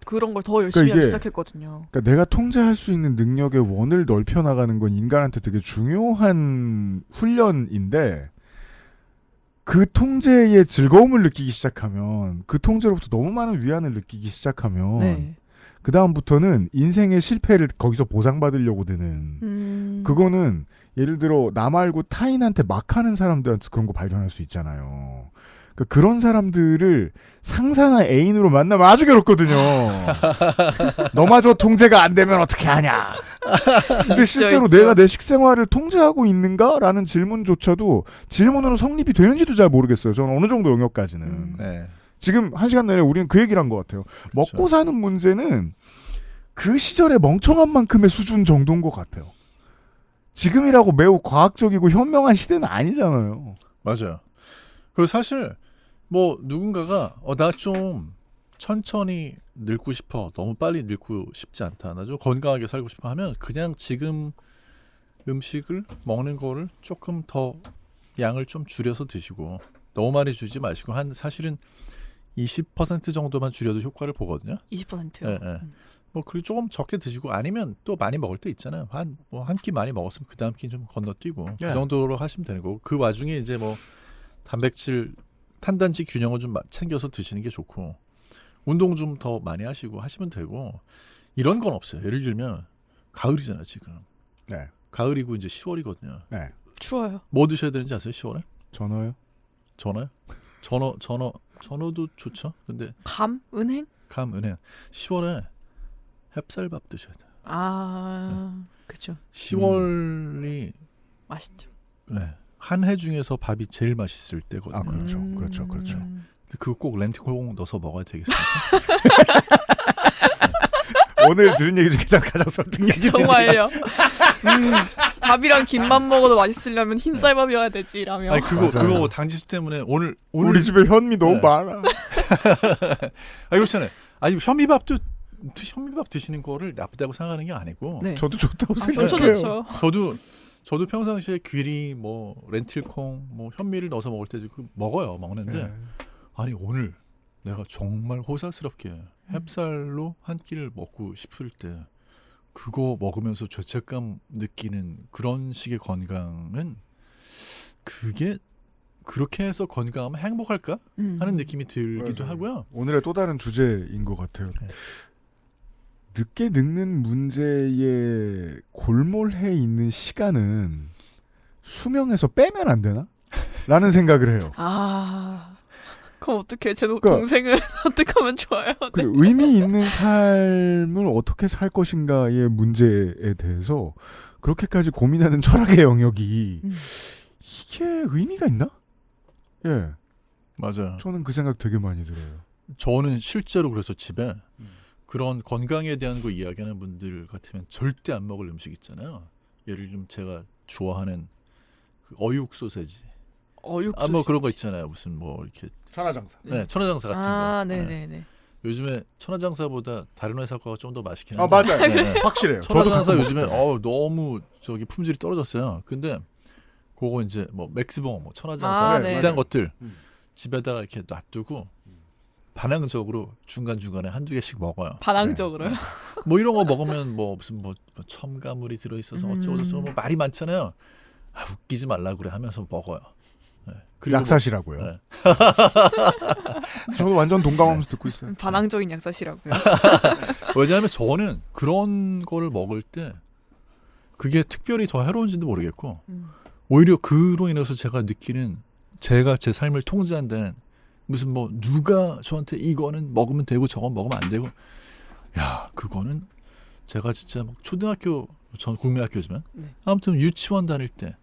그런 걸 더 열심히 하기 시작했거든요. 그러니까 내가 통제할 수 있는 능력의 원을 넓혀 나가는 건 인간한테 되게 중요한 훈련인데 그 통제의 즐거움을 느끼기 시작하면 그 통제로부터 너무 많은 위안을 느끼기 시작하면 그 다음부터는 인생의 실패를 거기서 보상받으려고 드는 그거는 예를 들어 나 말고 타인한테 막 하는 사람들한테 그런 거 발견할 수 있잖아요. 그러니까 그런 사람들을 상사나 애인으로 만나면 아주 괴롭거든요. 너마저 통제가 안 되면 어떻게 하냐. 근데 실제로 내가 내 식생활을 통제하고 있는가라는 질문조차도 질문으로 성립이 되는지도 잘 모르겠어요. 저는 어느 정도 영역까지는. 지금 한 시간 내내 우리는 그 얘기를 한 것 같아요. 먹고 사는 문제는 그 시절의 멍청한 만큼의 수준 정도인 것 같아요. 지금이라고 매우 과학적이고 현명한 시대는 아니잖아요. 맞아요. 그 사실 뭐 누군가가 나 좀 천천히 늙고 싶어. 너무 빨리 늙고 싶지 않다. 나 좀 건강하게 살고 싶어 하면 그냥 지금 음식을 먹는 거를 조금 더 양을 좀 줄여서 드시고 너무 많이 주지 마시고 한 사실은 20% 정도만 줄여도 효과를 보거든요. 20%요? 뭐 그리고 조금 적게 드시고 아니면 또 많이 먹을 때 있잖아요. 한 끼 많이 먹었으면 그 다음 끼 좀 건너뛰고 그 정도로 하시면 되는 거고 그 와중에 이제 뭐 단백질 탄단지 균형을 좀 챙겨서 드시는 게 좋고 운동 좀 더 많이 하시고 하시면 되고 이런 건 없어요. 예를 들면 가을이잖아요 지금. 네. 가을이고 이제 10월이거든요. 네. 추워요. 뭐 드셔야 되는지 아세요? 10월에? 전어요? 전어요? 전어도 좋죠. 근데 감, 은행? 감, 은행. 10월에 햅쌀밥 드셔야 돼요. 아, 그렇죠. 10월이 맛있죠. 네. 한 해 중에서 밥이 제일 맛있을 때거든요. 아, 그렇죠. 그렇죠. 그렇죠. 그거 꼭 렌티콩 넣어서 먹어야 되겠습니다. 오늘 들은 얘기 중에 가장 설득력이 정말요. 밥이랑 김만 먹어도 맛있으려면 흰쌀밥이어야 되지라며. 아니 그거 당지수 때문에 오늘 우리 집에 현미 너무 네. 많아. 아 그렇잖아요. 아니 현미밥 드시는 거를 나쁘다고 생각하는 게 아니고. 네. 저도 좋다고 좋죠, 생각해요. 좋죠. 저도 평상시에 귀리 뭐 렌틸콩 뭐 현미를 넣어서 먹을 때도 먹는데 네. 아니 오늘 내가 정말 호사스럽게 햅쌀로 한 끼를 먹고 싶을 때 그거 먹으면서 죄책감 느끼는 그런 식의 건강은 그게 그렇게 해서 건강하면 행복할까 하는 느낌이 들기도 맞아요. 하고요. 오늘의 또 다른 주제인 것 같아요. 늦게 늙는 문제에 골몰해 있는 시간은 수명에서 빼면 안 되나? 라는 생각을 해요. 아, 그럼 어떻게 제 그러니까 동생은 어떻게 하면 좋아요? 네. 그 의미 있는 삶을 어떻게 살 것인가의 문제에 대해서 그렇게까지 고민하는 철학의 영역이 이게 의미가 있나? 예, 맞아요. 저는 그 생각 되게 많이 들어요. 저는 실제로 그래서 집에 그런 건강에 대한 거 이야기하는 분들 같으면 절대 안 먹을 음식 있잖아요. 예를 들면 제가 좋아하는 그 어육 소세지. 어육 아, 뭐 그런 거 있잖아요. 무슨 뭐 이렇게 천하장사. 네, 천하장사 같은 거. 아, 네네네. 요즘에 천하장사보다 다른 회사 거가 좀 더 맛있긴 아, 한데. 맞아요. 네. 확실해요. 천하장사 저도 요즘에 가끔 너무 저기 품질이 떨어졌어요. 근데 그거 이제 뭐 맥스봉, 뭐 천하장사 아, 네. 이런 것들 집에다가 이렇게 놔두고 반항적으로 중간중간에 한두 개씩 먹어요. 반항적으로요? 네. 뭐 이런 거 먹으면 뭐 무슨 뭐 첨가물이 들어있어서 어쩌고저쩌고 뭐 말이 많잖아요. 아, 웃기지 말라 그래 하면서 먹어요. 네. 그리고 약사시라고요. 네. 저도 완전 동감하면서 듣고 있어요. 반항적인 약사시라고요. 왜냐하면 저는 그런 거를 먹을 때 그게 특별히 더 해로운지도 모르겠고 오히려 그로 인해서 제가 느끼는 제가 제 삶을 통제한다는 무슨 뭐 누가 저한테 이거는 먹으면 되고 저건 먹으면 안 되고 야 그거는 제가 진짜 막 초등학교 전 국민학교지만 아무튼 유치원 다닐 때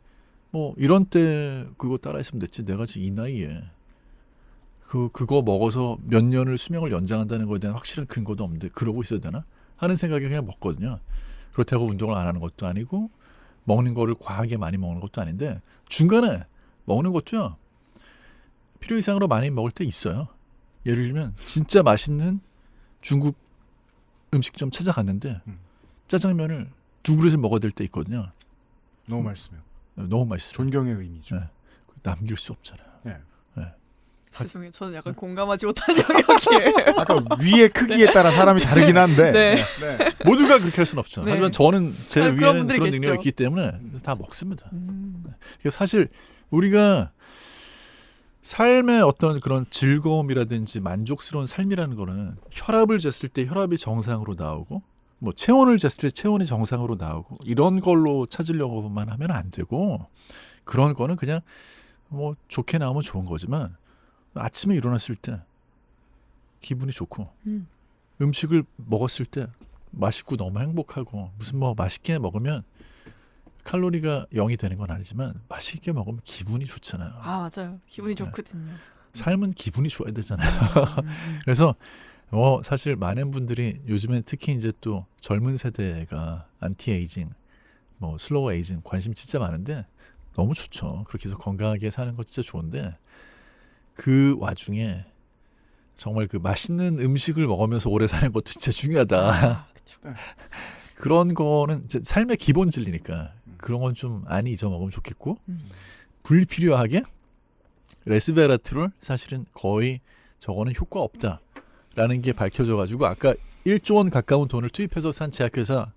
뭐 이런 때 그거 따라했으면 됐지 내가 지금 이 나이에 그거 먹어서 몇 년을 수명을 연장한다는 거에 대한 확실한 근거도 없는데 그러고 있어야 되나 하는 생각이 그냥 먹거든요. 그렇다고 운동을 안 하는 것도 아니고 먹는 거를 과하게 많이 먹는 것도 아닌데 중간에 먹는 것도요. 필요 이상으로 많이 먹을 때 있어요. 예를 들면 진짜 맛있는 중국 음식점 찾아갔는데 짜장면을 2그릇을 먹어야 될 때 있거든요. 너무 맛있으면. 너무 맛있어요. 존경의 의미죠. 네. 남길 수 없잖아요. 네. 네. 죄송해요. 저는 약간 공감하지 못한 영역이에요. 아까 위의 크기에 따라 사람이 다르긴 한데 네. 모두가 그렇게 할 수는 없죠. 네. 하지만 저는 제 그런 위에는 분들이 그런 계시죠. 능력이 있기 때문에 다 먹습니다. 그러니까 사실 우리가 삶의 어떤 그런 즐거움이라든지 만족스러운 삶이라는 거는 혈압을 쟀을 때 혈압이 정상으로 나오고 뭐 체온을 쟀을 때 체온이 정상으로 나오고 이런 걸로 찾으려고만 하면 안 되고 그런 거는 그냥 뭐 좋게 나오면 좋은 거지만 아침에 일어났을 때 기분이 좋고 음식을 먹었을 때 맛있고 너무 행복하고 무슨 뭐 맛있게 먹으면 칼로리가 0이 되는 건 아니지만 맛있게 먹으면 기분이 좋잖아요. 아 맞아요. 기분이 좋거든요. 삶은 기분이 좋아야 되잖아요. 그래서 사실 많은 분들이 요즘에 특히 이제 또 젊은 세대가 안티에이징, 뭐 슬로우 에이징 관심 진짜 많은데 너무 좋죠. 그렇게 해서 건강하게 사는 거 진짜 좋은데 그 와중에 정말 그 맛있는 음식을 먹으면서 오래 사는 것도 진짜 중요하다. 그런 거는 이제 삶의 기본 진리니까 그런 건 좀 많이 잊어먹으면 좋겠고 불필요하게 레스베라트롤 사실은 거의 저거는 효과 없다라는 게 밝혀져가지고 아까 1조 원 가까운 돈을 투입해서 산 제약회사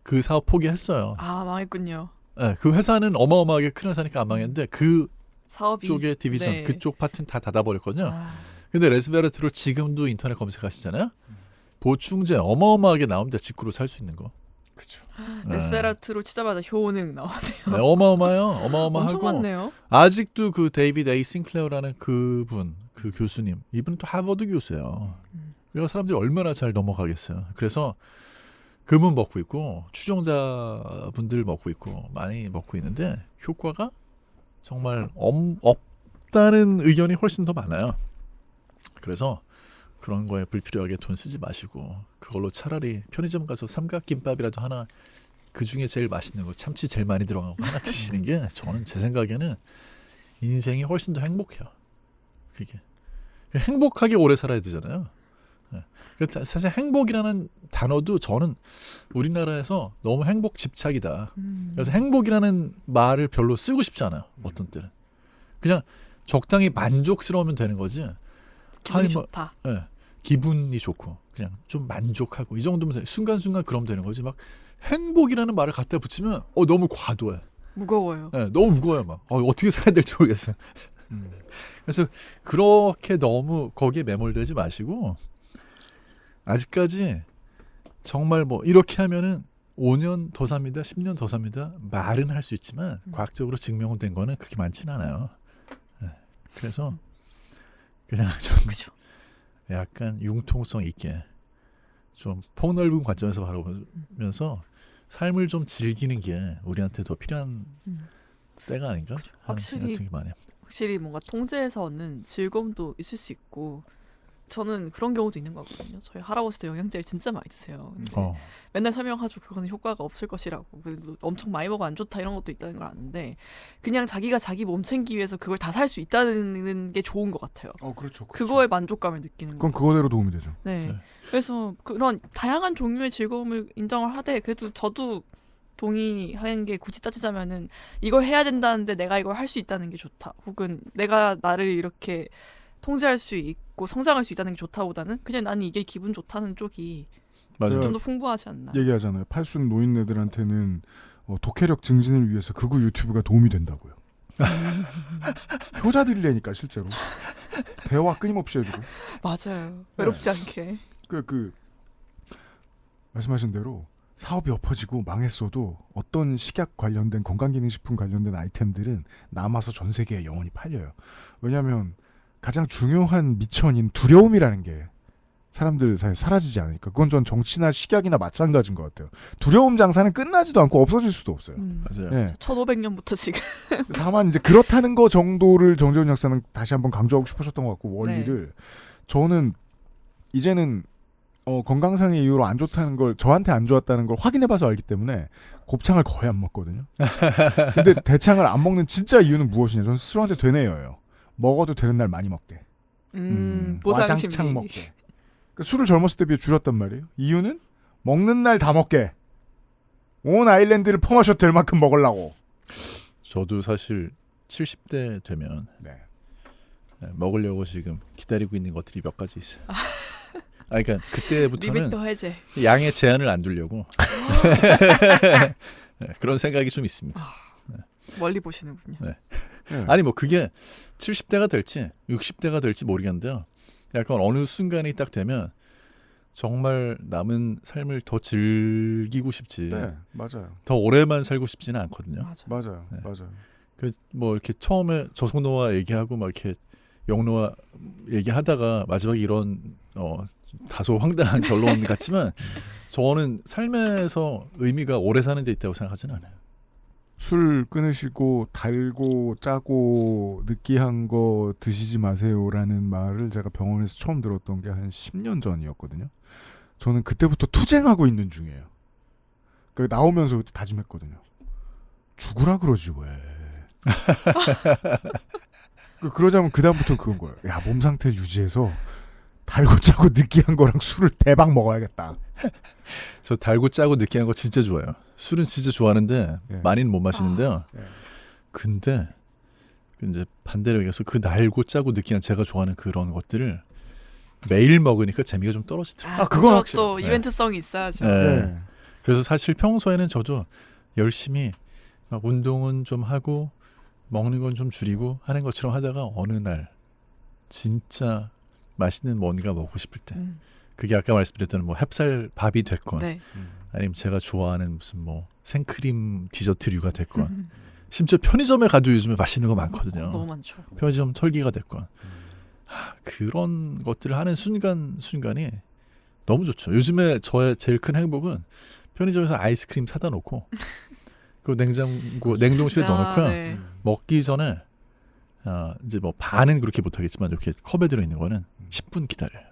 그 사업 포기했어요. 아 망했군요. 네, 그 회사는 어마어마하게 큰 회사니까 안 망했는데 그 사업이 쪽의 디비전 네. 그쪽 파트는 다 닫아버렸거든요. 근데 레스베라트롤 지금도 인터넷 검색하시잖아요. 보충제 어마어마하게 나옵니다. 직구로 살 수 있는 거. 그렇죠. 레스베라트롤 치자마자 효능 나오네요. 네, 어마어마해요. 어마어마하고 엄청 많네요. 아직도 그 데이비드 A 싱클레어라는 그분, 그 교수님, 이분은 또 하버드 교수예요. 그래서 사람들이 얼마나 잘 넘어가겠어요. 그래서 그분 먹고 있고 추종자분들 먹고 있고 많이 먹고 있는데 효과가 정말 없다는 의견이 훨씬 더 많아요. 그래서 그런 거에 불필요하게 돈 쓰지 마시고 그걸로 차라리 편의점 가서 삼각김밥이라도 하나, 그중에 제일 맛있는 거 참치 제일 많이 들어가고 하나 드시는 게 저는 제 생각에는 인생이 훨씬 더 행복해요. 그게 행복하게 오래 살아야 되잖아요. 사실 행복이라는 단어도 저는 우리나라에서 너무 행복 집착이다. 그래서 행복이라는 말을 별로 쓰고 싶지 않아요. 어떤 때는 그냥 적당히 만족스러우면 되는 거지. 기분이 좋다. 네, 기분이 좋고 그냥 좀 만족하고 이 정도면 돼. 순간순간 그럼 되는 거지. 막 행복이라는 말을 갖다 붙이면 너무 과도해. 무거워요. 네, 너무 무거워요. 막 어떻게 살아야 될지 모르겠어요. 그래서 그렇게 너무 거기에 매몰되지 마시고 아직까지 정말 뭐 이렇게 하면은 5년 더 삽니다, 10년 더 삽니다 말은 할 수 있지만 과학적으로 증명된 거는 그렇게 많지는 않아요. 네, 그래서 그냥 좀 그죠. 약간 융통성 있게 좀 폭넓은 관점에서 바라보면서 삶을 좀 즐기는 게 우리한테 더 필요한 때가 아닌가 하는 생각이 되게 많아요. 확실히 뭔가 통제에서 얻는 즐거움도 있을 수 있고 저는 그런 경우도 있는 것 같거든요. 저희 할아버지도 영양제를 진짜 많이 드세요. 근데 맨날 설명하죠. 그거는 효과가 없을 것이라고. 그리고 엄청 많이 먹어 안 좋다 이런 것도 있다는 걸 아는데 그냥 자기가 자기 몸 챙기 위해서 그걸 다 살 수 있다는 게 좋은 것 같아요. 그렇죠. 그거에 만족감을 느끼는 그건 거. 그거대로 도움이 되죠. 네. 그래서 그런 다양한 종류의 즐거움을 인정을 하되 그래도 저도 동의하는 게 굳이 따지자면은 이걸 해야 된다는데 내가 이걸 할 수 있다는 게 좋다. 혹은 내가 나를 이렇게 통제할 수 있고 성장할 수 있다는 게 좋다보다는 그냥 나는 이게 기분 좋다는 쪽이 좀 더 풍부하지 않나. 얘기하잖아요. 팔순 노인네들한테는 독해력 증진을 위해서 극우 유튜브가 도움이 된다고요. 효자들이라니까 실제로. 대화 끊임없이 해주고. 맞아요. 외롭지 않게. 말씀하신 대로 사업이 엎어지고 망했어도 어떤 식약 관련된 건강기능식품 관련된 아이템들은 남아서 전 세계에 영원히 팔려요. 왜냐하면 가장 중요한 미천인 두려움이라는 게 사람들 사이에 사라지지 않으니까. 그건 전 정치나 식약이나 마찬가지인 것 같아요. 두려움 장사는 끝나지도 않고 없어질 수도 없어요. 맞아요. 네. 1500년부터 지금. 다만 이제 그렇다는 거 정도를 정재훈 약사는 다시 한번 강조하고 싶으셨던 것 같고 원리를 저는 이제는 건강상의 이유로 안 좋다는 걸 저한테 안 좋았다는 걸 확인해봐서 알기 때문에 곱창을 거의 안 먹거든요. 근데 대창을 안 먹는 진짜 이유는 무엇이냐? 저는 스스로한테 되뇌어요. 먹어도 되는 날 많이 먹게. 와장창 먹게. 그러니까 술을 젊었을 때 비해 줄였단 말이에요. 이유는 먹는 날 다 먹게. 온 아일랜드를 퍼마셔도 될 만큼 먹으려고. 저도 사실 70대 되면 먹으려고 지금 기다리고 있는 것들이 몇 가지 있어요. 그러니까 그때부터는 리미터 해제. 양의 제한을 안 두려고 그런 생각이 좀 있습니다. 멀리 보시는군요. 아니 뭐 그게 70대가 될지 60대가 될지 모르겠는데요. 약간 어느 순간이 딱 되면 정말 남은 삶을 더 즐기고 싶지. 네, 맞아요. 더 오래만 살고 싶지는 않거든요. 맞아요. 그 뭐 이렇게 처음에 저속노화 얘기하고 막 이렇게 영노화 얘기하다가 마지막에 이런 다소 황당한 결론 같지만 저는 삶에서 의미가 오래 사는 데 있다고 생각하지는 않아요. 술 끊으시고 달고 짜고 느끼한 거 드시지 마세요라는 말을 제가 병원에서 처음 들었던 게 한 10년 전이었거든요. 저는 그때부터 투쟁하고 있는 중이에요. 나오면서 다짐했거든요. 죽으라 그러지 왜. 그러자면 그다음부터 그건 거예요. 야, 몸 상태 유지해서 달고 짜고 느끼한 거랑 술을 대박 먹어야겠다. 저 달고 짜고 느끼한 거 진짜 좋아해요. 술은 진짜 좋아하는데 많이는 못 마시는데요. 근데 이제 반대로 얘기해서 그 달고 짜고 느끼한 제가 좋아하는 그런 것들을 매일 먹으니까 재미가 좀 떨어지더라고요. 그건 확실히. 또 이벤트성이 있어야죠. 그래서 사실 평소에는 저도 열심히 막 운동은 좀 하고 먹는 건 좀 줄이고 하는 것처럼 하다가 어느 날 진짜 맛있는 뭔가 먹고 싶을 때 그게 아까 말씀드렸던 뭐 햅쌀밥이 됐건 네. 아니면 제가 좋아하는 무슨 뭐 생크림 디저트류가 됐건 심지어 편의점에 가도 요즘에 맛있는 거 많거든요. 너무 많죠. 편의점 털기가 됐건 그런 것들을 하는 순간이 너무 좋죠. 요즘에 저의 제일 큰 행복은 편의점에서 아이스크림 사다 놓고 그 냉동실에 넣어놓고요. 네. 먹기 전에 이제 뭐 반은 그렇게 못하겠지만 이렇게 컵에 들어있는 거는 10분 기다려요.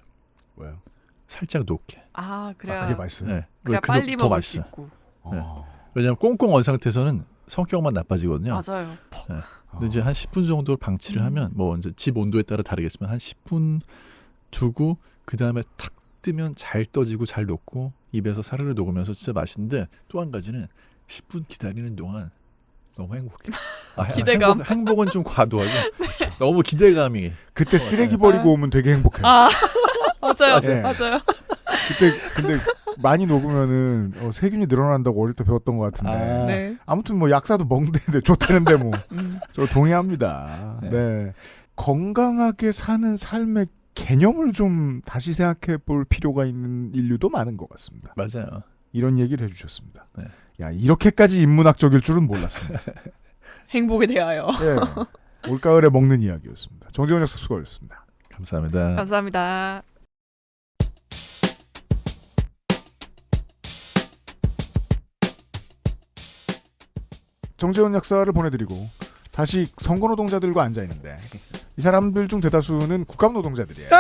왜요? 살짝 녹게. 그래야 그게 맛있어요. 네. 그래야 그 빨리 더 먹을 수 맛있어요. 있고. 네. 왜냐하면 꽁꽁 언 상태에서는 성격만 나빠지거든요. 맞아요. 네. 근데 이제 한 10분 정도 방치를 하면 뭐 이제 집 온도에 따라 다르겠지만 한 10분 두고 그 다음에 탁 뜨면 잘 떠지고 잘 녹고 입에서 사르르 녹으면서 진짜 맛있는데 또 한 가지는 10분 기다리는 동안 너무 행복해. 기대감. 행복은 좀 과도하고 너무 기대감이. 그때 쓰레기 버리고 오면 되게 행복해요. 맞아요. 네. 맞아요. 그때 근데 많이 녹으면은 세균이 늘어난다고 어릴 때 배웠던 것 같은데. 네. 아무튼 뭐 약사도 먹는데 좋다는데 뭐 저 동의합니다. 네. 건강하게 사는 삶의 개념을 좀 다시 생각해 볼 필요가 있는 인류도 많은 것 같습니다. 맞아요. 이런 얘기를 해주셨습니다. 네. 야, 이렇게까지 인문학적일 줄은 몰랐습니다. 행복에 대하여. 네. 올가을에 먹는 이야기였습니다. 정재훈 약사 수고하셨습니다. 감사합니다. 감사합니다. 정재훈 약사를 보내드리고 다시 선거노동자들과 앉아있는데 이 사람들 중 대다수는 국감노동자들이에요.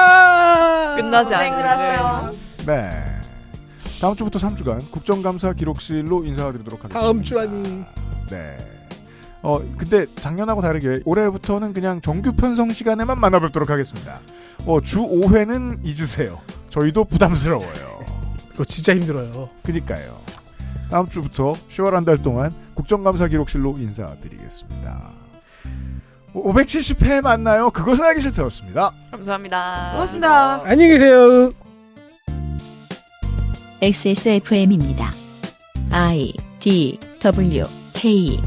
끝나지 않았어요. 네. 다음 주부터 3주간 국정감사 기록실로 인사드리도록 하겠습니다. 다음 주 아니. 네. 근데 작년하고 다르게 올해부터는 그냥 정규 편성 시간에만 만나 뵙도록 하겠습니다. 주 5회는 잊으세요. 저희도 부담스러워요. 그거 진짜 힘들어요. 그니까요. 다음 주부터 10월 한 달 동안 국정감사 기록실로 인사드리겠습니다. 570회 만나요. 그것은 알기 싫다였습니다. 감사합니다. 고맙습니다. 안녕히 계세요. XSFM입니다. I, D, W, K